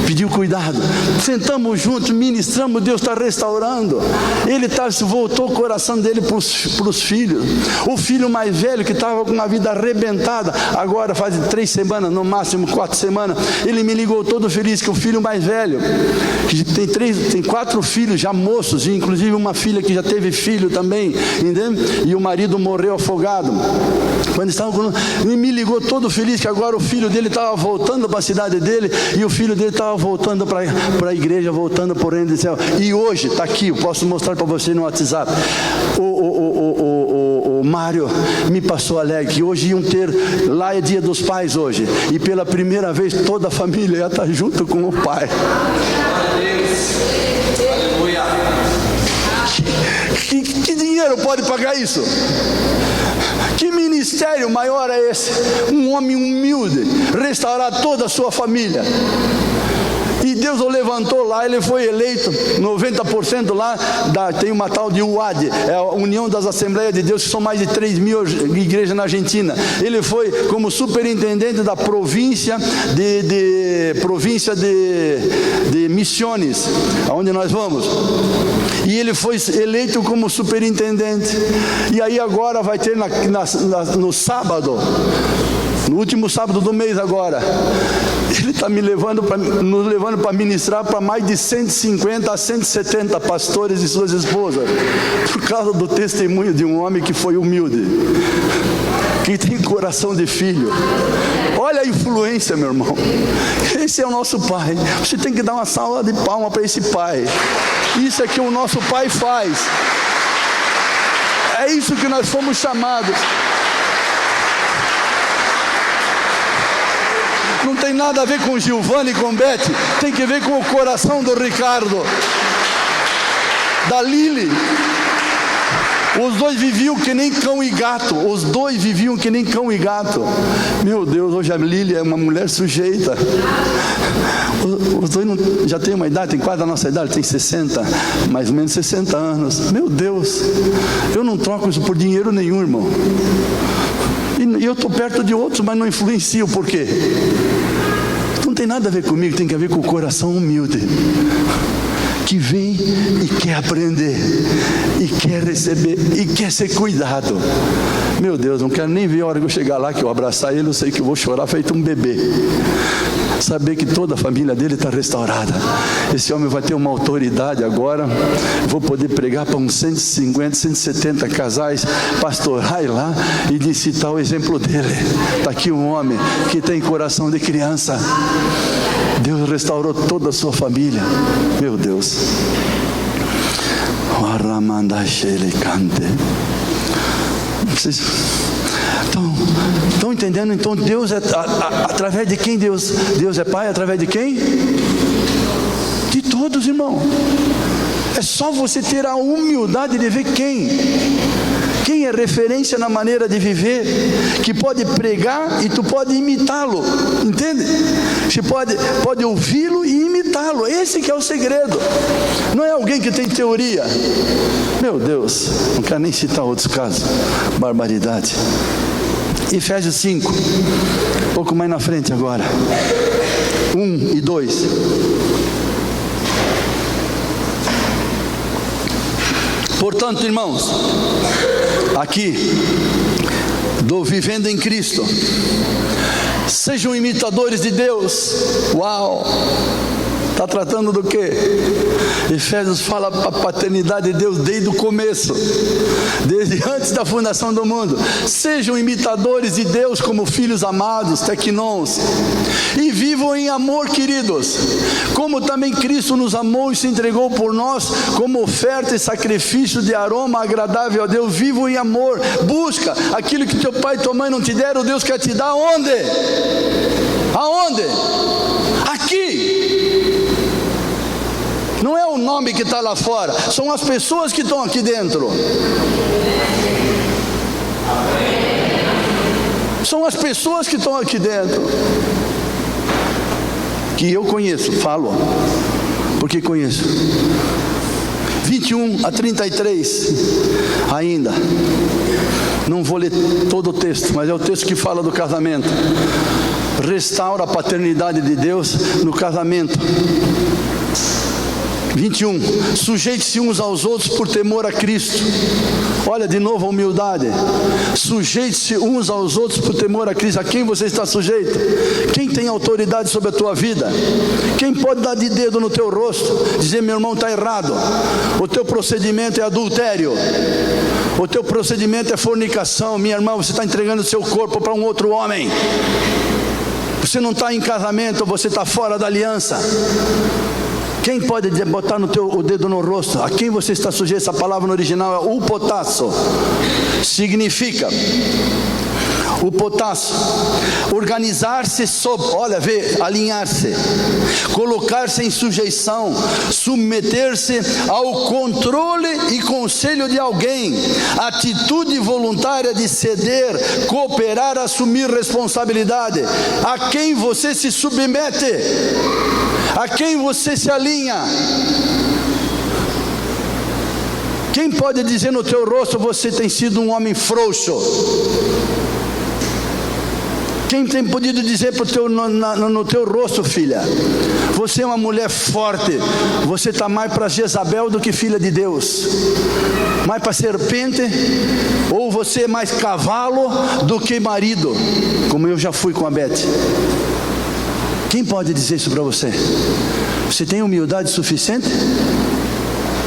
pediu cuidado, sentamos juntos, ministramos, Deus está restaurando. Ele voltou o coração dele para os filhos. O filho mais velho, que estava com a vida arrebentada, agora faz 3 semanas, no máximo 4 semanas, ele me ligou todo feliz que o filho mais velho, que tem 4 filhos já moços, inclusive uma filha que já teve filho também, entendeu? E o marido morreu afogado. Quando estava com ele, me ligou todo feliz que agora o filho dele estava voltando para a cidade dele, e o filho dele estava voltando para a igreja, voltando por reino do céu. E hoje está aqui, eu posso mostrar para você no WhatsApp. O Mário me passou alegre que hoje iam ter, lá é dia dos pais hoje, e pela primeira vez toda a família ia estar junto com o pai. Que dinheiro pode pagar isso? Que ministério maior é esse? Um homem humilde restaurar toda a sua família. E Deus o levantou lá, ele foi eleito 90% lá, tem uma tal de UAD, é a União das Assembleias de Deus, que são mais de 3.000 igrejas na Argentina. Ele foi como superintendente da província de Missões, aonde nós vamos. E ele foi eleito como superintendente. E aí agora vai ter no sábado, no último sábado do mês agora, ele está nos levando para ministrar para mais de 150 a 170 pastores e suas esposas, por causa do testemunho de um homem que foi humilde, que tem coração de filho. Olha a influência, meu irmão. Esse é o nosso pai. Você tem que dar uma salva de palmas para esse pai. Isso é que o nosso pai faz. É isso que nós fomos chamados. Não tem nada a ver com Giovanni e com Beth, tem que ver com o coração do Ricardo, da Lili. Os dois viviam que nem cão e gato. Os dois viviam que nem cão e gato. Meu Deus, hoje a Lili é uma mulher sujeita. Os dois já têm uma idade, tem quase a nossa idade, tem 60, mais ou menos 60 anos. Meu Deus, eu não troco isso por dinheiro nenhum, irmão. E eu estou perto de outros, mas não influencio. Por quê? Não tem nada a ver comigo, tem que ver com o coração humilde, que vem e quer aprender, e quer receber, e quer ser cuidado. Meu Deus, não quero nem ver a hora que eu chegar lá, que eu abraçar ele, eu sei que eu vou chorar feito um bebê. Saber que toda a família dele está restaurada. Esse homem vai ter uma autoridade agora. Vou poder pregar para uns 150, 170 casais, pastorais lá, e de citar o exemplo dele. Está aqui um homem que tem coração de criança. Deus restaurou toda a sua família. Meu Deus. Vocês estão entendendo? Então Deus é através de quem Deus é Pai? Através de quem? De todos, irmão. É só você ter a humildade de ver quem é referência na maneira de viver, que pode pregar e tu pode imitá-lo, entende? Você pode ouvi-lo e imitá-lo. Esse que é o segredo. Não é alguém que tem teoria. Meu Deus, não quero nem citar outros casos. Barbaridade. Efésios 5, um pouco mais na frente agora, 1 e 2. Portanto, irmãos, aqui, do Vivendo em Cristo, sejam imitadores de Deus. Uau! Está tratando do quê? Efésios fala a paternidade de Deus desde o começo, desde antes da fundação do mundo. Sejam imitadores de Deus como filhos amados, teknons, e vivam em amor, queridos, como também Cristo nos amou e se entregou por nós como oferta e sacrifício de aroma agradável a Deus. Vivam em amor. Busca aquilo que teu pai e tua mãe não te deram, Deus quer te dar. Onde? Aonde? Aqui. homem que está lá fora, são as pessoas que estão aqui dentro. São as pessoas que estão aqui dentro. Que eu conheço, falo, porque conheço. 21 a 33, ainda. Não vou ler todo o texto, mas é o texto que fala do casamento. Restaura a paternidade de Deus no casamento. 21, sujeite-se uns aos outros por temor a Cristo. Olha de novo a humildade. Sujeite-se uns aos outros por temor a Cristo. A quem você está sujeito? Quem tem autoridade sobre a tua vida? Quem pode dar de dedo no teu rosto, dizer: meu irmão está errado, o teu procedimento é adultério, o teu procedimento é fornicação, minha irmã, você está entregando o seu corpo para um outro homem, você não está em casamento, você está fora da aliança. Quem pode botar o dedo no rosto? A quem você está sujeito? Essa palavra no original é upotasso. Significa upotasso, organizar-se sob, olha, vê, alinhar-se, colocar-se em sujeição, submeter-se ao controle e conselho de alguém, atitude voluntária de ceder, cooperar, assumir responsabilidade. A quem você se submete? A quem você se alinha? Quem pode dizer no teu rosto: você tem sido um homem frouxo? Quem tem podido dizer no teu rosto: filha, você é uma mulher forte, você está mais para Jezabel do que filha de Deus, mais para serpente, ou você é mais cavalo do que marido, como eu já fui com a Beth? Quem pode dizer isso para você? Você tem humildade suficiente?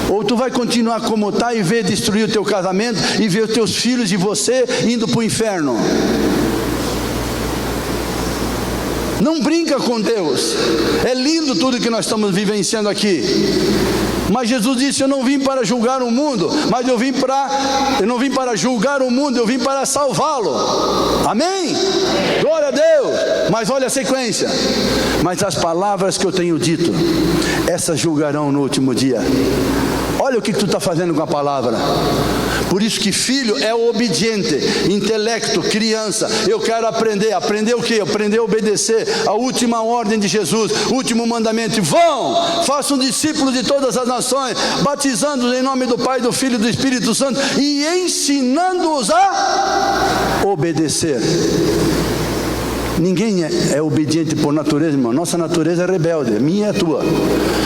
Ou tu vai continuar como está e ver destruir o teu casamento e ver os teus filhos e você indo para o inferno? Não brinca com Deus. É lindo tudo que nós estamos vivenciando aqui, mas Jesus disse: eu não vim para julgar o mundo, mas eu não vim para julgar o mundo, eu vim para salvá-lo. Amém? Glória a Deus. Mas olha a sequência: mas as palavras que eu tenho dito, essas julgarão no último dia. Olha o que tu está fazendo com a palavra. Por isso que filho é obediente, intelecto, criança. Eu quero aprender. Aprender o quê? Aprender a obedecer a última ordem de Jesus, último mandamento: vão, façam discípulos de todas as nações, batizando-os em nome do Pai, do Filho e do Espírito Santo, e ensinando-os a obedecer. Ninguém é obediente por natureza, irmão. Nossa natureza é rebelde, minha é a tua.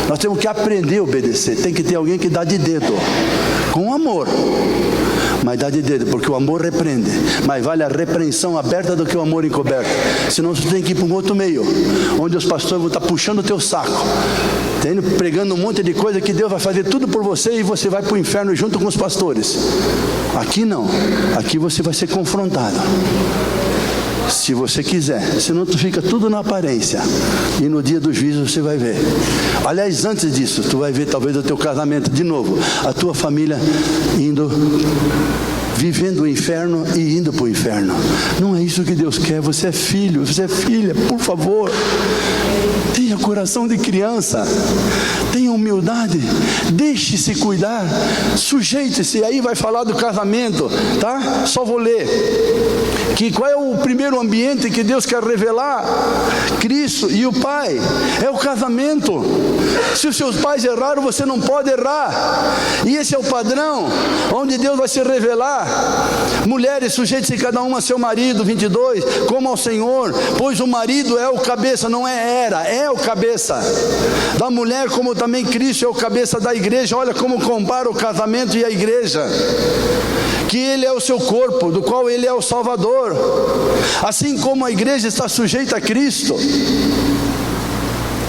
Nós temos que aprender a obedecer. Tem que ter alguém que dá de dedo, com amor, mas dá de dedo, porque o amor repreende. Mas vale a repreensão aberta do que o amor encoberto. Senão você tem que ir para um outro meio, onde os pastores vão estar puxando o teu saco, pregando um monte de coisa que Deus vai fazer tudo por você, e você vai para o inferno junto com os pastores. Aqui não, aqui você vai ser confrontado, se você quiser. Senão tu fica tudo na aparência, e no dia do juízo você vai ver. Aliás, antes disso, tu vai ver talvez o teu casamento de novo, a tua família vivendo o inferno e indo para o inferno. Não é isso que Deus quer. Você é filho, você é filha, por favor, tenha coração de criança, tenha humildade, deixe-se cuidar, sujeite-se. Aí vai falar do casamento, tá? Só vou ler que qual é o primeiro ambiente que Deus quer revelar? Cristo e o Pai. É o casamento. Se os seus pais erraram, você não pode errar, e esse é o padrão onde Deus vai se revelar. Mulheres, sujeite-se cada uma a seu marido, 22, como ao Senhor, pois o marido é o cabeça, não é o cabeça da mulher, como também Cristo é o cabeça da igreja. Olha como compara o casamento e a igreja, que ele é o seu corpo, do qual ele é o Salvador. Assim como a igreja está sujeita a Cristo,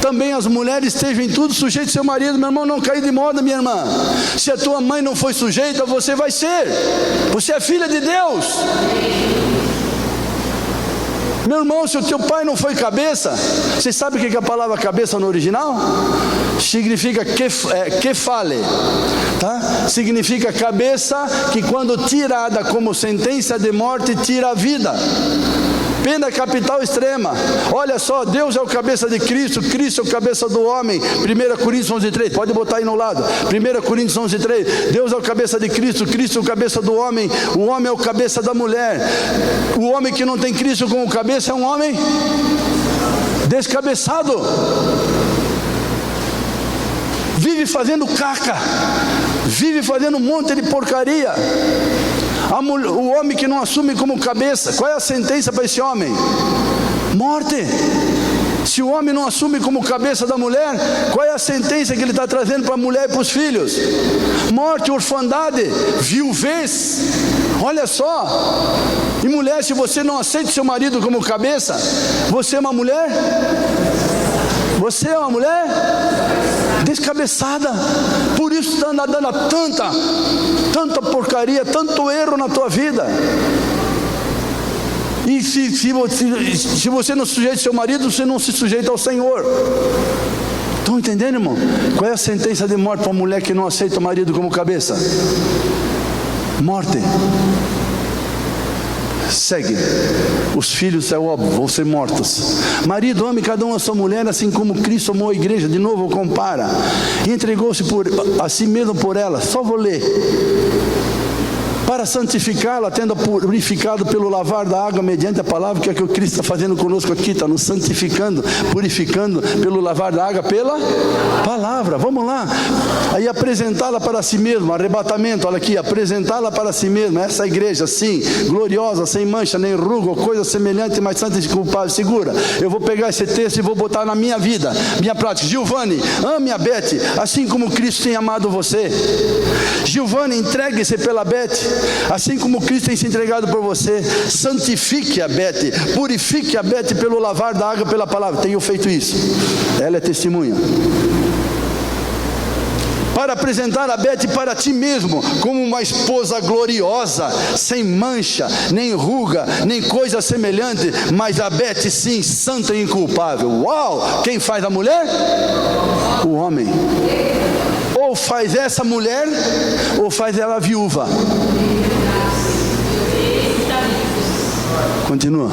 também as mulheres estejam em tudo sujeitas ao seu marido. Meu irmão, não caia de moda, minha irmã. Se a tua mãe não foi sujeita, você vai ser. Você é filha de Deus. Meu irmão, se o teu pai não foi cabeça, você sabe o que é a palavra cabeça no original? Significa kefale, tá? Significa cabeça que, quando tirada como sentença de morte, tira a vida. Pena capital extrema. Olha só, Deus é o cabeça de Cristo, Cristo é o cabeça do homem. 1 Coríntios 11:3, pode botar aí no lado. 1 Coríntios 11:3, Deus é o cabeça de Cristo, Cristo é o cabeça do homem, o homem é o cabeça da mulher. O homem que não tem Cristo como cabeça é um homem descabeçado. Vive fazendo caca, vive fazendo um monte de porcaria. O homem que não assume como cabeça, qual é a sentença para esse homem? Morte. Se o homem não assume como cabeça da mulher, qual é a sentença que ele está trazendo para a mulher e para os filhos? Morte, orfandade, viuvez. Olha só. E mulher, se você não aceita seu marido como cabeça, você é uma mulher? Você é uma mulher descabeçada. Por isso está dando tanta porcaria, tanto erro na tua vida. E se você não sujeita seu marido, você não se sujeita ao Senhor. Estão entendendo, irmão? Qual é a sentença de morte para a mulher que não aceita o marido como cabeça? Morte. Segue. Os filhos, é óbvio, vão ser mortos. Marido, ame cada um a sua mulher, assim como Cristo amou a igreja. De novo compara. E entregou-se a si mesmo por ela. Só vou ler. Para santificá-la, tendo purificado pelo lavar da água mediante a palavra, que é o que o Cristo está fazendo conosco aqui, está nos santificando, purificando pelo lavar da água pela palavra. Vamos lá. Aí apresentá-la para si mesmo, arrebatamento, olha aqui, apresentá-la para si mesmo, essa igreja, sim, gloriosa, sem mancha, nem ruga, ou coisa semelhante, mas santa e culpável. Segura, eu vou pegar esse texto e vou botar na minha vida, minha prática. Giovanni, ame a Beth, assim como Cristo tem amado você. Giovanni, entregue-se pela Beth, assim como Cristo tem se entregado por você. Santifique a Beth, purifique a Beth pelo lavar da água pela palavra. Tenho feito isso, ela é testemunha. Para apresentar a Beth para ti mesmo como uma esposa gloriosa, sem mancha, nem ruga, nem coisa semelhante, mas a Beth sim, santa e inculpável. Uau! Quem faz a mulher? O homem. Ou faz essa mulher, ou faz ela viúva. Continua.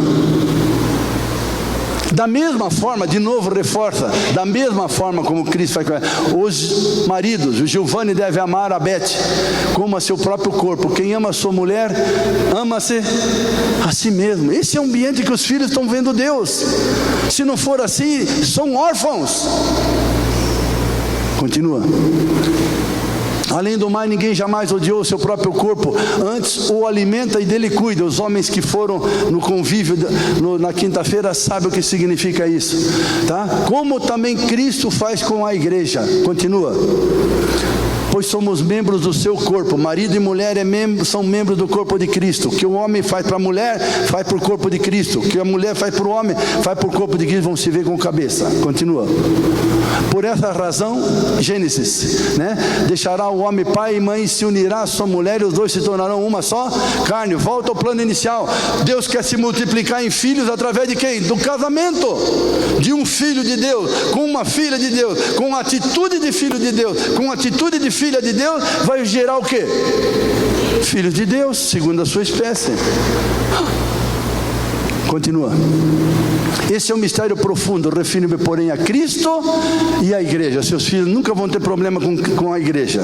Da mesma forma, de novo reforça, da mesma forma como Cristo faz com ela, os maridos, o Giovanni deve amar a Beth como a seu próprio corpo. Quem ama a sua mulher, ama-se a si mesmo. Esse é o ambiente que os filhos estão vendo Deus. Se não for assim, são órfãos. Continua. Além do mais, ninguém jamais odiou o seu próprio corpo, antes o alimenta e dele cuida. Os homens que foram no convívio na quinta-feira sabem o que significa isso, tá? Como também Cristo faz com a igreja. Continua. Pois somos membros do seu corpo. Marido e mulher são membros do corpo de Cristo. O que o homem faz para a mulher, faz para o corpo de Cristo. O que a mulher faz para o homem, faz para o corpo de Cristo. Vão se ver com cabeça. Continua. Por essa razão, Gênesis, né? Deixará o homem pai e mãe e se unirá a sua mulher, e os dois se tornarão uma só carne. Volta ao plano inicial. Deus quer se multiplicar em filhos através de quem? Do casamento. De um filho de Deus, com uma filha de Deus, com atitude de filho de Deus, com atitude de filha de Deus, vai gerar o quê? Filhos de Deus, segundo a sua espécie. Continua. Esse é um mistério profundo. Refiro-me, porém, a Cristo e a igreja. Seus filhos nunca vão ter problema com a igreja.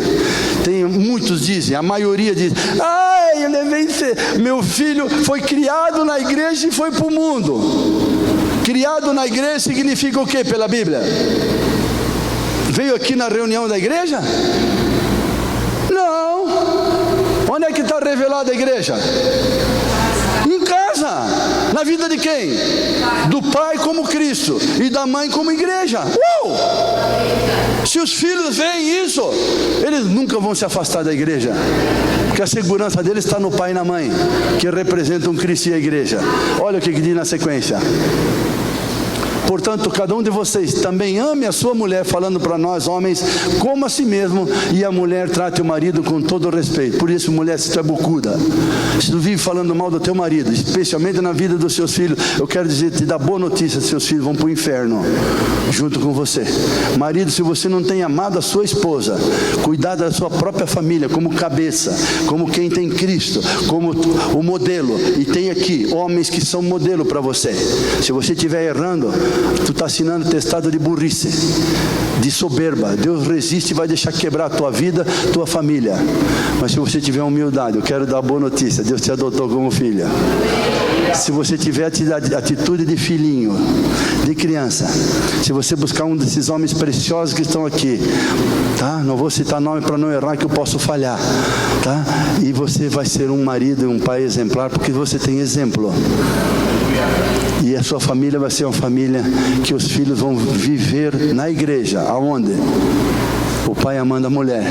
Muitos dizem, a maioria diz: eu levei meu filho foi criado na igreja e foi para o mundo. Criado na igreja significa o que pela Bíblia? Veio aqui na reunião da igreja? Não. Onde é que está revelada a igreja? Em casa. Na vida de quem? Do pai como Cristo e da mãe como igreja. Se os filhos veem isso, eles nunca vão se afastar da igreja, porque a segurança deles está no pai e na mãe, que representam Cristo e a igreja. Olha o que diz na sequência. Portanto, cada um de vocês também ame a sua mulher, falando para nós homens, como a si mesmo, e a mulher trate o marido com todo respeito. Por isso, mulher, se tu é bocuda, se tu vive falando mal do teu marido, especialmente na vida dos seus filhos, eu quero dizer, te dar boa notícia, seus filhos vão para o inferno junto com você. Marido, se você não tem amado a sua esposa, cuidado da sua própria família como cabeça, como quem tem Cristo, como o modelo, e tem aqui homens que são modelo para você. Se você estiver errando, tu está assinando testado de burrice, de soberba. Deus resiste e vai deixar quebrar a tua vida, tua família. Mas se você tiver humildade, eu quero dar a boa notícia, Deus te adotou como filha. Se você tiver atitude de filhinho, de criança, se você buscar um desses homens preciosos que estão aqui, tá? Não vou citar nome para não errar, que eu posso falhar, tá? E você vai ser um marido e um pai exemplar, porque você tem exemplo. E a sua família vai ser uma família que os filhos vão viver na igreja, aonde? O pai amando a mulher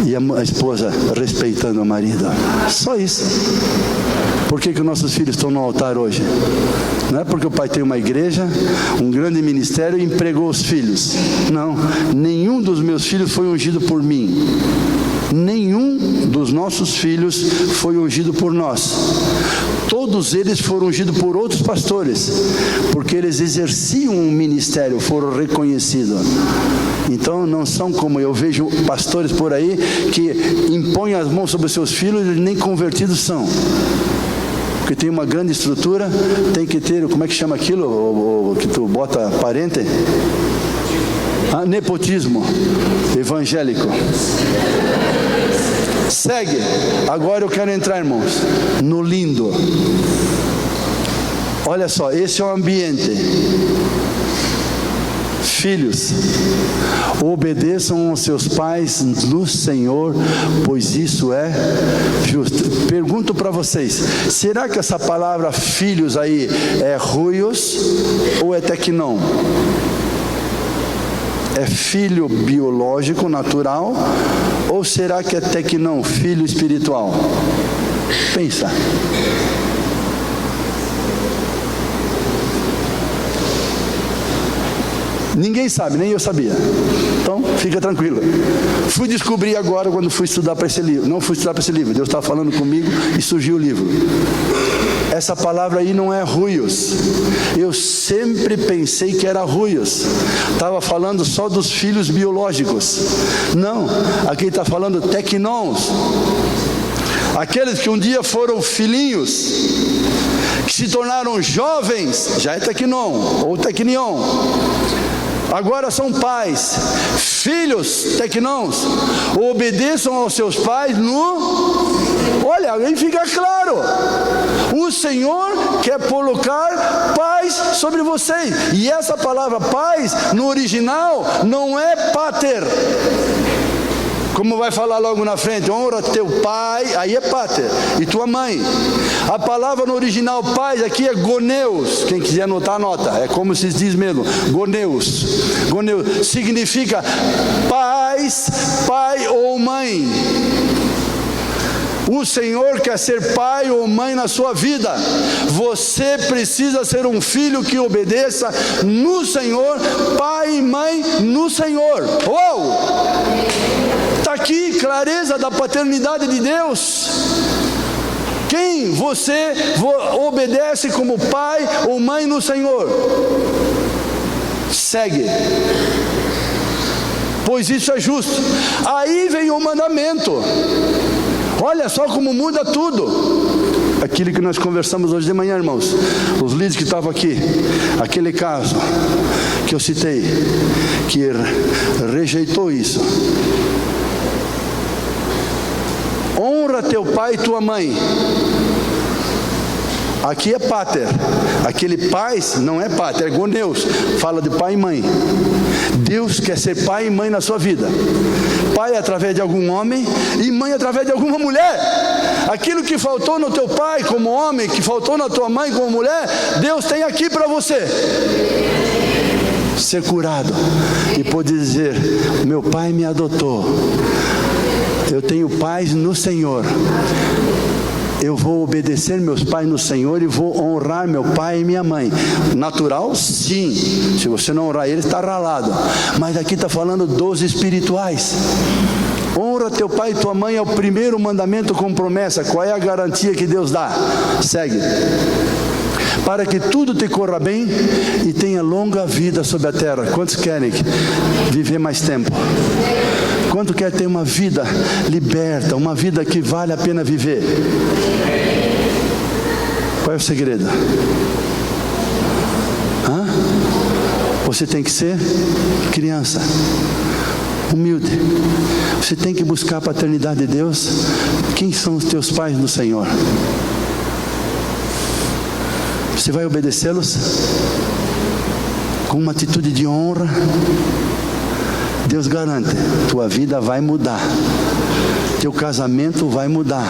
e a esposa respeitando o marido. Só isso. Por que nossos filhos estão no altar hoje? Não é porque o pai tem uma igreja, um grande ministério e empregou os filhos. Não, nenhum dos meus filhos foi ungido por mim. Nenhum dos nossos filhos foi ungido por nós. Todos eles foram ungidos por outros pastores, porque eles exerciam um ministério, foram reconhecidos. Então não são como eu vejo pastores por aí que impõem as mãos sobre os seus filhos e nem convertidos são. Porque tem uma grande estrutura, tem que ter, como é que chama aquilo, o que tu bota parente? Nepotismo evangélico. Segue. Agora eu quero entrar, irmãos, no lindo. Olha só, esse é o ambiente. Filhos, obedeçam aos seus pais no Senhor, pois isso é justo. Pergunto para vocês, será que essa palavra filhos aí é ruios ou é teknon? É filho biológico, natural, ou será que é teknon, filho espiritual? Pensa. Ninguém sabe, nem eu sabia. Então, fica tranquilo. Fui descobrir agora quando fui estudar para esse livro. Não fui estudar para esse livro. Deus estava falando comigo e surgiu o livro. Essa palavra aí não é ruios. Eu sempre pensei que era ruios. Estava falando só dos filhos biológicos. Não, aqui está falando teknons. Aqueles que um dia foram filhinhos, que se tornaram jovens, já é teknon ou teknion. Agora são pais, filhos teknons, obedeçam aos seus pais no... Olha, aí fica claro, o Senhor quer colocar paz sobre vocês, e essa palavra paz, no original, não é pater, como vai falar logo na frente, honra teu pai, aí é pater, e tua mãe. A palavra no original pais aqui é goneus, quem quiser anotar, anota, é como se diz mesmo, goneus. Goneus significa pais, pai ou mãe. O Senhor quer ser pai ou mãe na sua vida. Você precisa ser um filho que obedeça no Senhor, pai e mãe no Senhor. Uou! Está aqui clareza da paternidade de Deus. Quem você obedece como pai ou mãe no Senhor? Segue. Pois isso é justo. Aí vem o mandamento. Olha só como muda tudo. Aquilo que nós conversamos hoje de manhã, irmãos. Os líderes que estavam aqui. Aquele caso que eu citei, que rejeitou isso. Honra teu pai e tua mãe. Aqui é pater. Aquele pai não é pater, é goneus. Fala de pai e mãe. Deus quer ser pai e mãe na sua vida. Pai através de algum homem e mãe através de alguma mulher. Aquilo que faltou no teu pai como homem, que faltou na tua mãe como mulher, Deus tem aqui para você. Ser curado e poder dizer: meu pai me adotou. Eu tenho paz no Senhor. Eu vou obedecer meus pais no Senhor e vou honrar meu pai e minha mãe. Natural? Sim. Se você não honrar eles, está ralado. Mas aqui está falando dos espirituais. Honra teu pai e tua mãe é o primeiro mandamento com promessa. Qual é a garantia que Deus dá? Segue. Para que tudo te corra bem e tenha longa vida sobre a terra. Quantos querem viver mais tempo? Quanto quer ter uma vida liberta, uma vida que vale a pena viver? Qual é o segredo? Você tem que ser criança, humilde. Você tem que buscar a paternidade de Deus. Quem são os teus pais no Senhor? Você vai obedecê-los com uma atitude de honra. Deus garante, tua vida vai mudar, teu casamento vai mudar,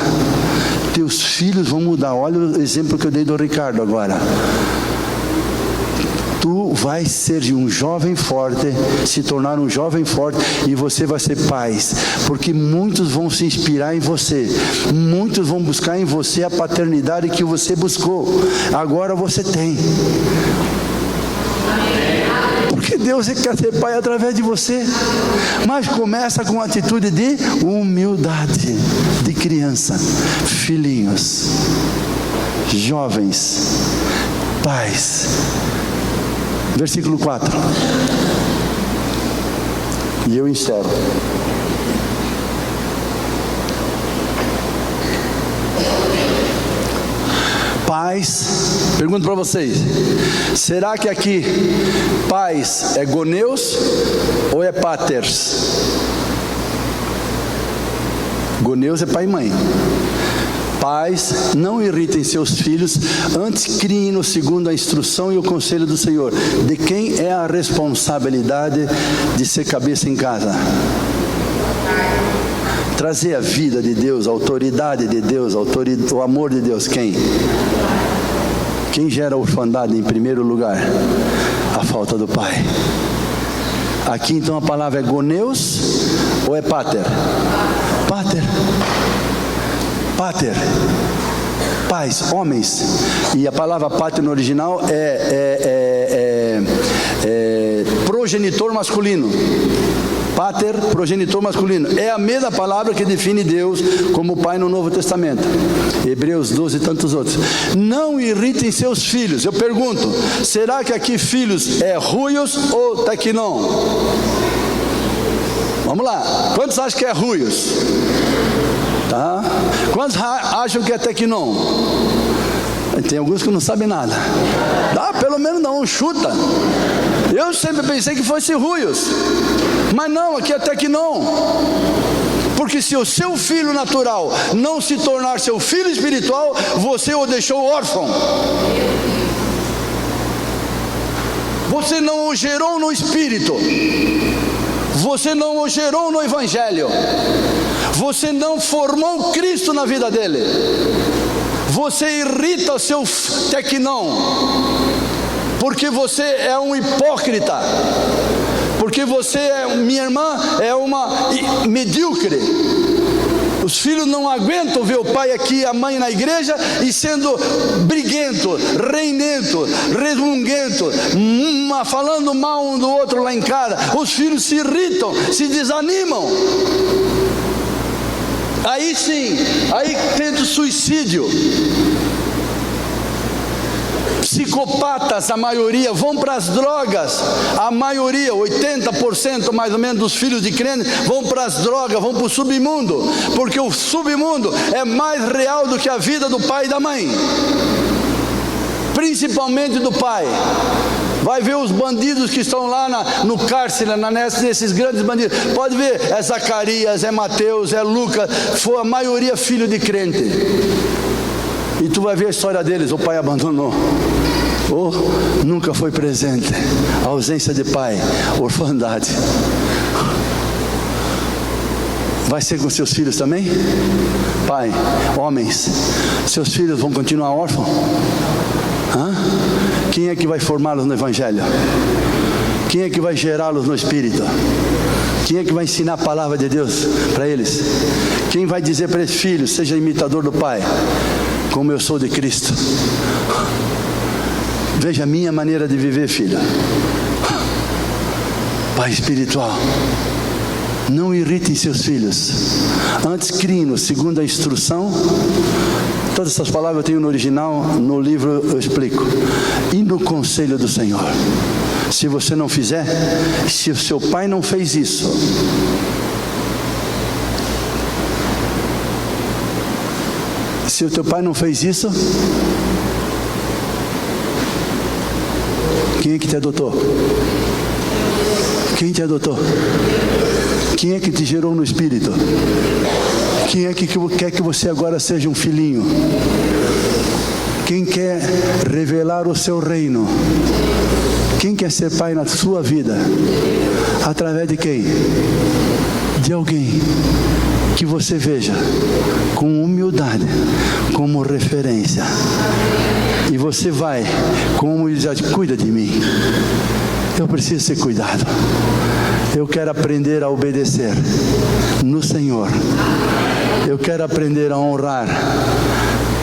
teus filhos vão mudar. Olha o exemplo que eu dei do Ricardo agora. Tu vai ser um jovem forte, se tornar um jovem forte, e você vai ser paz, porque muitos vão se inspirar em você, muitos vão buscar em você a paternidade que você buscou, agora você tem. Porque Deus quer ser pai através de você, mas começa com uma atitude de humildade, de criança, filhinhos, jovens, pais. Versículo 4. E eu encerro. Pais, pergunto para vocês, será que aqui pais é goneus ou é paters? Goneus é pai e mãe. Pais, não irritem seus filhos, antes criem-nos segundo a instrução e o conselho do Senhor. De quem é a responsabilidade de ser cabeça em casa? Trazer a vida de Deus, a autoridade de Deus, o amor de Deus. Quem? Quem gera a orfandade em primeiro lugar? A falta do pai. Aqui então a palavra é goneus ou é pater? Pater. Pater, pais, homens. E a palavra pater no original é progenitor masculino. Pater, progenitor masculino. É a mesma palavra que define Deus como pai no Novo Testamento. Hebreus 12 e tantos outros. Não irritem seus filhos. Eu pergunto, será que aqui filhos é ruios ou tequinon? Vamos lá. Quantos acham que é ruios? Tá? Quantos acham que é tequinon? Tem alguns que não sabem nada. Pelo menos não, chuta. Eu sempre pensei que fosse ruios, mas não, aqui é tequinon. Porque se o seu filho natural não se tornar seu filho espiritual, você o deixou órfão. Você não o gerou no Espírito, você não o gerou no Evangelho, você não formou Cristo na vida dele. Você irrita o seu tequinon, porque você é um hipócrita, porque você minha irmã, é uma medíocre. Os filhos não aguentam ver o pai aqui, a mãe na igreja, e sendo briguento, reinento, resmunguento, falando mal um do outro lá em casa. Os filhos se irritam, se desanimam. Aí sim, aí tenta o suicídio. Psicopatas, a maioria, vão para as drogas. A maioria, 80% mais ou menos dos filhos de crentes vão para as drogas, vão para o submundo, porque o submundo é mais real do que a vida do pai e da mãe, principalmente do pai. Vai ver os bandidos que estão lá no cárcere, nesses grandes bandidos. Pode ver, é Zacarias, é Mateus, é Lucas, foi a maioria filho de crente. E tu vai ver a história deles, o pai abandonou, ou nunca foi presente, a ausência de pai, orfandade. Vai ser com seus filhos também? Pai, homens, seus filhos vão continuar órfãos? Quem é que vai formá-los no Evangelho? Quem é que vai gerá-los no Espírito? Quem é que vai ensinar a palavra de Deus para eles? Quem vai dizer para eles: filho, seja imitador do Pai, como eu sou de Cristo? Veja a minha maneira de viver, filho. Pai espiritual, não irritem seus filhos, antes criem-nos segundo a instrução. Todas essas palavras eu tenho no original, no livro eu explico. E no conselho do Senhor. Se você não fizer, se o seu pai não fez isso, se o teu pai não fez isso, quem é que te adotou? Quem te adotou? Quem é que te gerou no espírito? Quem é que quer que você agora seja um filhinho? Quem quer revelar o seu reino? Quem quer ser pai na sua vida? Através de quem? De alguém que você veja com humildade como referência. E você vai, como ele já cuida de mim. Eu preciso ser cuidado. Eu quero aprender a obedecer no Senhor. Eu quero aprender a honrar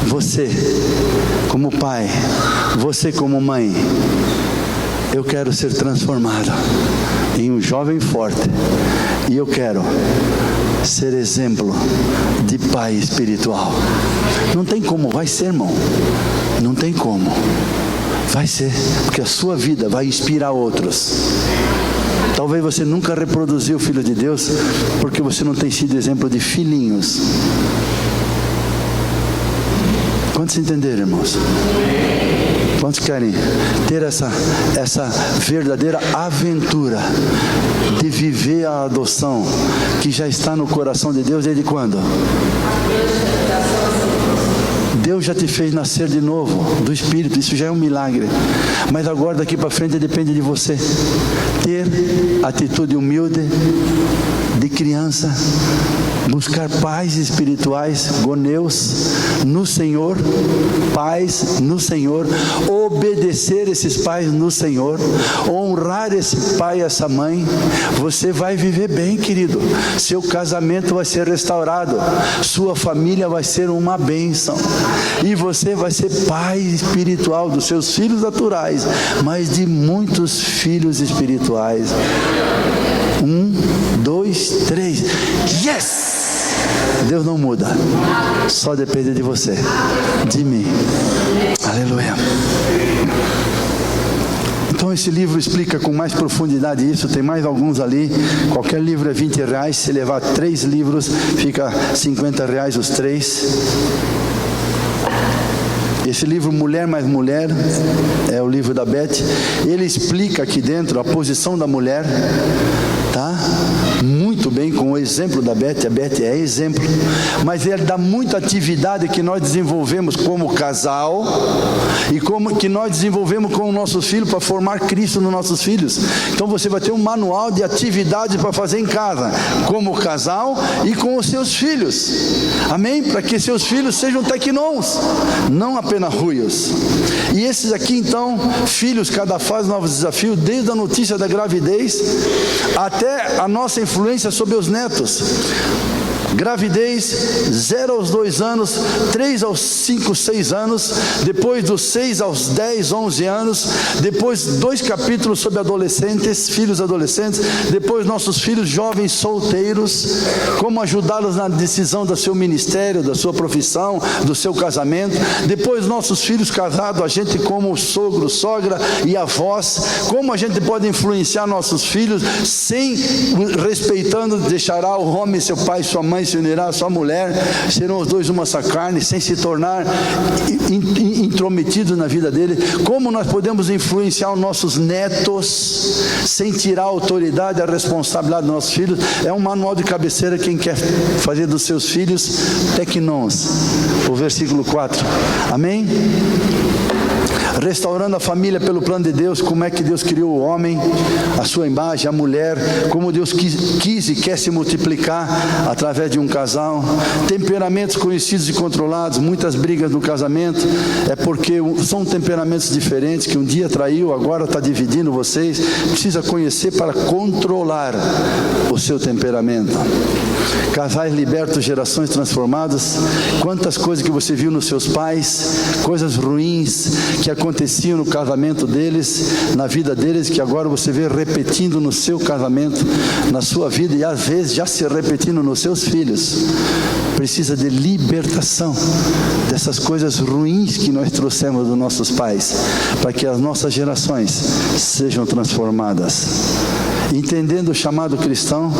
você como pai, você como mãe. Eu quero ser transformado em um jovem forte. E eu quero ser exemplo de pai espiritual. Não tem como, vai ser, irmão. Não tem como. Vai ser, porque a sua vida vai inspirar outros. Talvez você nunca reproduziu o Filho de Deus, porque você não tem sido exemplo de filhinhos. Quantos entenderam, irmãos? Quantos querem ter essa verdadeira aventura de viver a adoção que já está no coração de Deus desde quando? Deus já te fez nascer de novo do Espírito, isso já é um milagre. Mas agora daqui para frente depende de você ter atitude humilde de criança, buscar pais espirituais, goneus no Senhor, pais no Senhor, obedecer esses pais no Senhor, honrar esse pai, essa mãe. Você vai viver bem, querido. Seu casamento vai ser restaurado, sua família vai ser uma bênção, e você vai ser pai espiritual dos seus filhos naturais, mas de muitos filhos espirituais. 1, 2, 3. Yes! Deus não muda, só depende de você, de mim. Aleluia. Então esse livro explica com mais profundidade isso. Tem mais alguns ali. Qualquer livro é R$20. Se levar 3 livros, fica R$50 os 3. Esse livro Mulher mais Mulher é o livro da Beth. Ele explica aqui dentro a posição da mulher, tá? Muito bem, com o exemplo da Beth. A Beth é exemplo, mas ele dá muita atividade que nós desenvolvemos como casal e como que nós desenvolvemos com os nossos filhos para formar Cristo nos nossos filhos. Então você vai ter um manual de atividades para fazer em casa, como casal e com os seus filhos. Amém? Para que seus filhos sejam tecnons, não apenas ruios. E esses aqui então, filhos, cada fase novos desafios, desde a notícia da gravidez até a nossa influência sobre os netos. Gravidez, 0 aos 2 anos, 3 aos 5, 6 anos, depois dos 6 aos 10, 11 anos, depois 2 capítulos sobre adolescentes, filhos adolescentes, depois nossos filhos jovens solteiros, como ajudá-los na decisão do seu ministério, da sua profissão, do seu casamento, depois nossos filhos casados, a gente como sogro, sogra e avós, como a gente pode influenciar nossos filhos, sem respeitando, deixará o homem, seu pai e sua mãe, se unirá a sua mulher, serão os dois uma só carne, sem se tornar intrometidos na vida dele. Como nós podemos influenciar os nossos netos sem tirar a autoridade, a responsabilidade dos nossos filhos. É um manual de cabeceira. Quem quer fazer dos seus filhos tecnons, o versículo 4, amém? restaurando a família pelo plano de Deus, como é que Deus criou o homem, a sua imagem, a mulher, como Deus quis e quer se multiplicar através de um casal. Temperamentos conhecidos e controlados, muitas brigas no casamento, é porque são temperamentos diferentes, que um dia traiu, agora está dividindo vocês, precisa conhecer para controlar o seu temperamento. Casais libertos, gerações transformadas. Quantas coisas que você viu nos seus pais, coisas ruins que aconteciam no casamento deles, na vida deles, que agora você vê repetindo no seu casamento, na sua vida, e às vezes já se repetindo nos seus filhos. Precisa de libertação dessas coisas ruins que nós trouxemos dos nossos pais, para que as nossas gerações sejam transformadas. Entendendo o chamado cristão,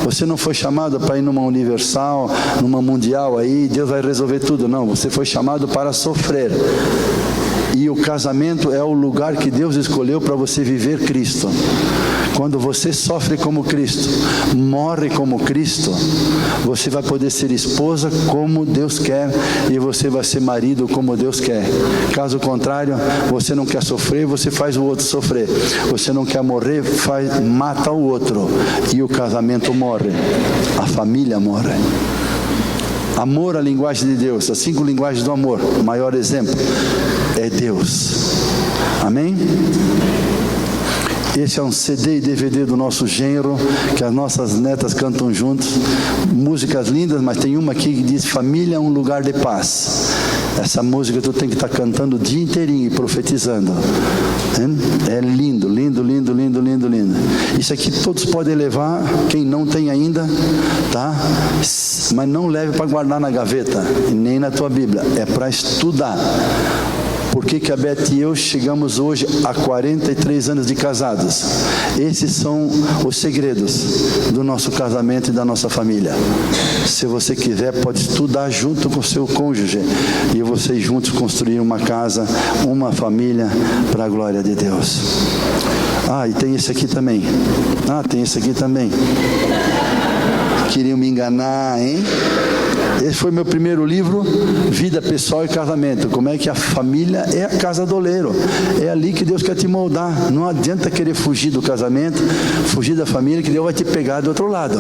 você não foi chamado para ir numa universal, numa mundial aí, Deus vai resolver tudo. Não, você foi chamado para sofrer. E o casamento é o lugar que Deus escolheu para você viver Cristo. Quando você sofre como Cristo, morre como Cristo, você vai poder ser esposa como Deus quer, e você vai ser marido como Deus quer. Caso contrário, você não quer sofrer, você faz o outro sofrer. Você não quer morrer, mata o outro, e o casamento morre, a família morre. Amor, a linguagem de Deus, as 5 linguagens do amor, o maior exemplo é Deus. Amém? Esse é um CD e DVD do nosso genro, que as nossas netas cantam juntos. Músicas lindas, mas tem uma aqui que diz: família é um lugar de paz. Essa música tu tem que estar cantando o dia inteirinho e profetizando. É lindo, lindo, lindo, lindo, lindo, lindo. Isso aqui todos podem levar, quem não tem ainda, tá? Mas não leve para guardar na gaveta, nem na tua Bíblia. É para estudar. Por que a Beth e eu chegamos hoje a 43 anos de casados? Esses são os segredos do nosso casamento e da nossa família. Se você quiser, pode estudar junto com o seu cônjuge, e vocês juntos construir uma casa, uma família, para a glória de Deus. E tem esse aqui também. Tem esse aqui também. Queriam me enganar, hein? Esse foi meu primeiro livro, Vida Pessoal e Casamento. Como é que a família é a casa do oleiro. É ali que Deus quer te moldar. Não adianta querer fugir do casamento, fugir da família, que Deus vai te pegar do outro lado.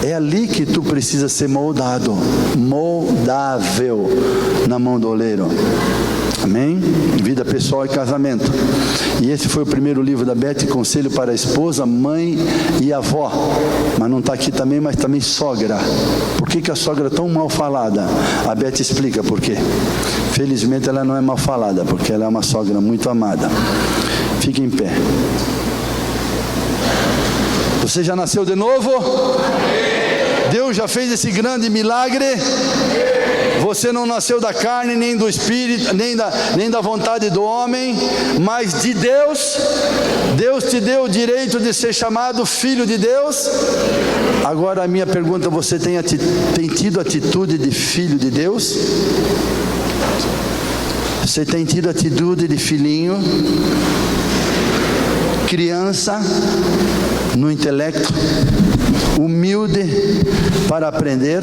É ali que tu precisa ser moldado, moldável na mão do oleiro. Amém? Vida Pessoal e Casamento. E esse foi o primeiro livro da Beth, Conselho para a Esposa, Mãe e Avó. Mas não está aqui também, mas também sogra. Por que a sogra é tão mal falada? A Beth explica por quê. Felizmente ela não é mal falada, porque ela é uma sogra muito amada. Fique em pé. Você já nasceu de novo? Deus já fez esse grande milagre? Você não nasceu da carne, nem do espírito, nem da vontade do homem, mas de Deus. Deus te deu o direito de ser chamado filho de Deus. Agora a minha pergunta: você tem tido atitude de filho de Deus? Você tem tido atitude de filhinho? Criança no intelecto, humilde para aprender?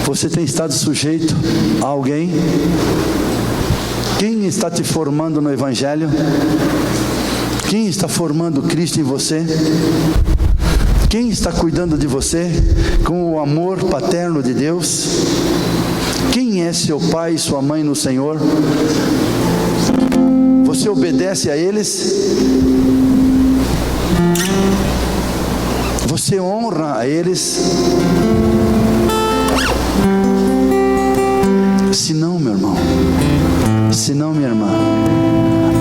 Você tem estado sujeito a alguém? Quem está te formando no Evangelho? Quem está formando Cristo em você? Quem está cuidando de você com o amor paterno de Deus? Quem é seu pai e sua mãe no Senhor? Você obedece a eles? Você honra a eles? Se não, meu irmão, se não, minha irmã,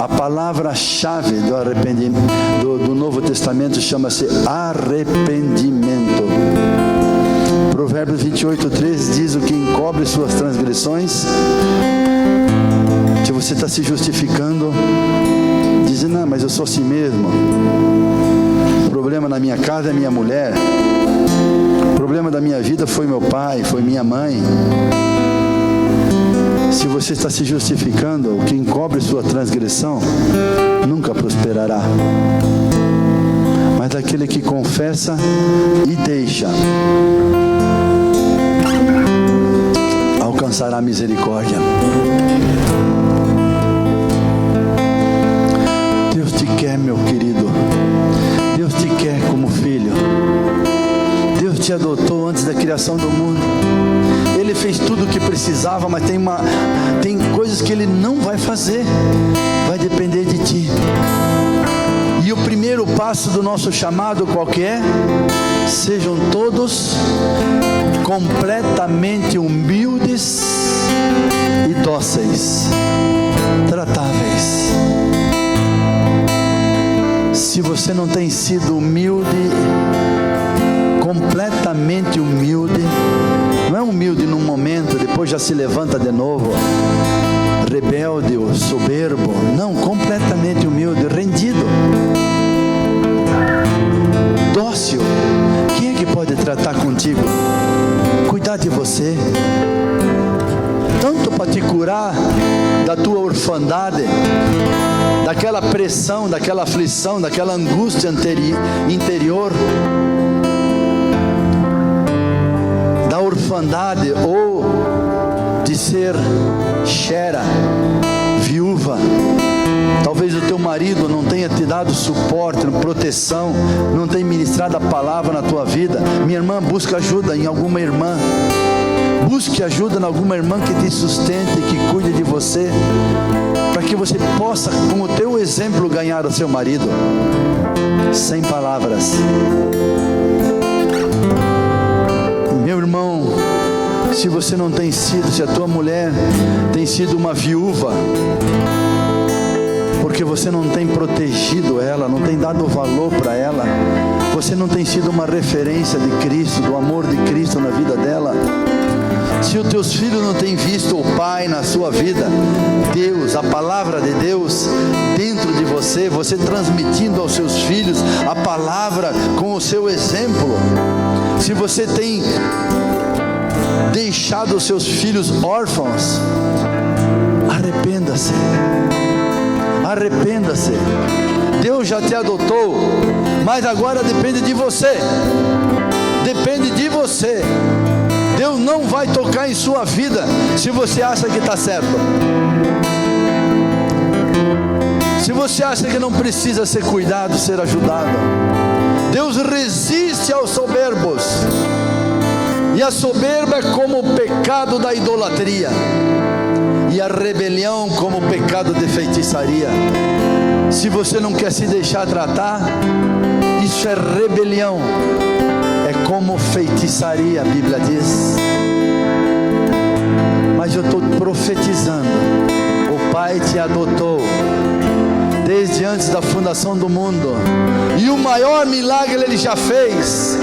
a palavra-chave do arrependimento do Novo Testamento chama-se arrependimento. Provérbios 28:13 diz: o que encobre suas transgressões. Se você está se justificando, dizendo: não, mas eu sou assim mesmo, o problema na minha casa é minha mulher, o problema da minha vida foi meu pai, foi minha mãe. Se você está se justificando, o que encobre sua transgressão nunca prosperará. Mas aquele que confessa e deixa alcançará misericórdia. Deus te quer, meu querido. Deus te quer como filho. Deus te adotou antes da criação do mundo. Ele fez tudo o que precisava, mas tem coisas que Ele não vai fazer. Vai depender de ti. E o primeiro passo do nosso chamado qual que é? Sejam todos completamente humildes e dóceis, tratáveis. Se você não tem sido humilde, completamente humilde, não é humilde num momento, depois já se levanta de novo, rebelde ou soberbo, não, completamente humilde, rendido, dócil. Quem é que pode tratar contigo, cuidar de você, tanto para te curar da tua orfandade, daquela pressão, daquela aflição, daquela angústia interior, da orfandade, ou de ser xera, viúva. Talvez o teu marido não tenha te dado suporte, proteção, não tenha ministrado a palavra na tua vida. Minha irmã, busca ajuda em alguma irmã. Busque ajuda em alguma irmã que te sustente, que cuide de você, para que você possa, com o teu exemplo, ganhar o seu marido. Sem palavras. Meu irmão, se você não tem sido, se a tua mulher tem sido uma viúva, porque você não tem protegido ela, não tem dado valor para ela, você não tem sido uma referência de Cristo, do amor de Cristo na vida dela. Se os teus filhos não têm visto o Pai na sua vida, Deus, a palavra de Deus dentro de você, você transmitindo aos seus filhos a palavra com o seu exemplo. Se você tem deixado os seus filhos órfãos, arrependa-se. Arrependa-se. Deus já te adotou, mas agora depende de você. Depende de você. Deus não vai tocar em sua vida se você acha que está certo. Se você acha que não precisa ser cuidado, ser ajudado. Deus resiste aos soberbos. E a soberba é como o pecado da idolatria, e a rebelião como o pecado de feitiçaria. Se você não quer se deixar tratar, isso é rebelião, é como feitiçaria, a Bíblia diz. Mas eu estou profetizando, o Pai te adotou desde antes da fundação do mundo, e o maior milagre Ele já fez.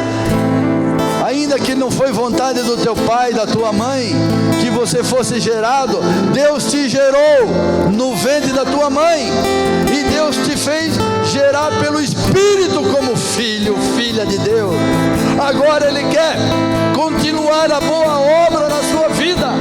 Ainda que não foi vontade do teu pai, da tua mãe, que você fosse gerado, Deus te gerou no ventre da tua mãe, e Deus te fez gerar pelo Espírito como filho, filha de Deus. Agora Ele quer continuar a boa obra na sua vida.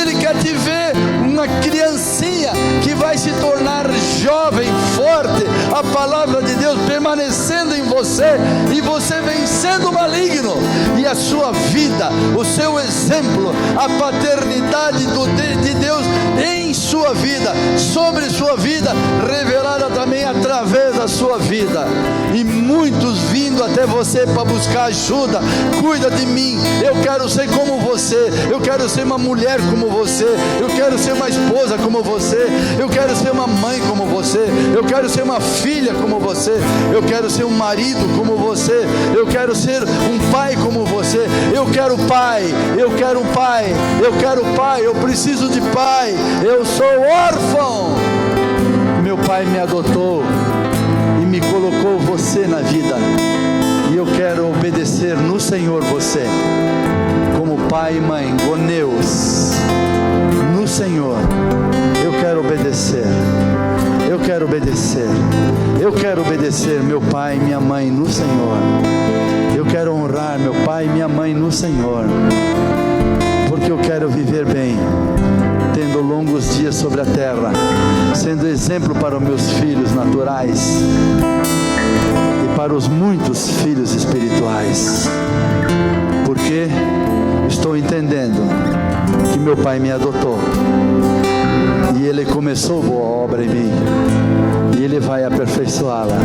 Ele quer te ver uma criancinha que vai se tornar jovem, forte, a palavra de Deus permanecendo em você, e você vencendo o maligno, e a sua vida, o seu exemplo, a paternidade de Deus em sua vida, sobre sua vida, revelada também através da sua vida, e muitos vindo até você para buscar ajuda. Cuida de mim, eu quero ser como você, eu quero ser uma mulher como você, eu quero ser uma esposa como você, eu quero ser uma mãe como você, eu quero ser uma filha como você, eu quero ser um marido como você, eu quero ser um pai como você. Eu quero pai, eu quero pai, eu quero pai, eu preciso de pai, eu sou órfão. Meu pai me adotou e me colocou você na vida, e eu quero obedecer no Senhor você, como pai e mãe, goneus, no Senhor. Eu quero obedecer, eu quero obedecer, eu quero obedecer meu pai e minha mãe no Senhor. Eu quero honrar meu pai e minha mãe no Senhor, porque eu quero viver bem, tendo longos dias sobre a terra, sendo exemplo para os meus filhos naturais e para os muitos filhos espirituais, porque estou entendendo que meu Pai me adotou. E Ele começou boa obra em mim. E Ele vai aperfeiçoá-la.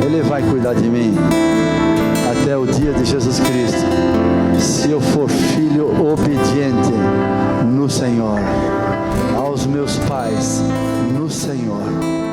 Ele vai cuidar de mim até o dia de Jesus Cristo. Se eu for filho obediente no Senhor, aos meus pais no Senhor.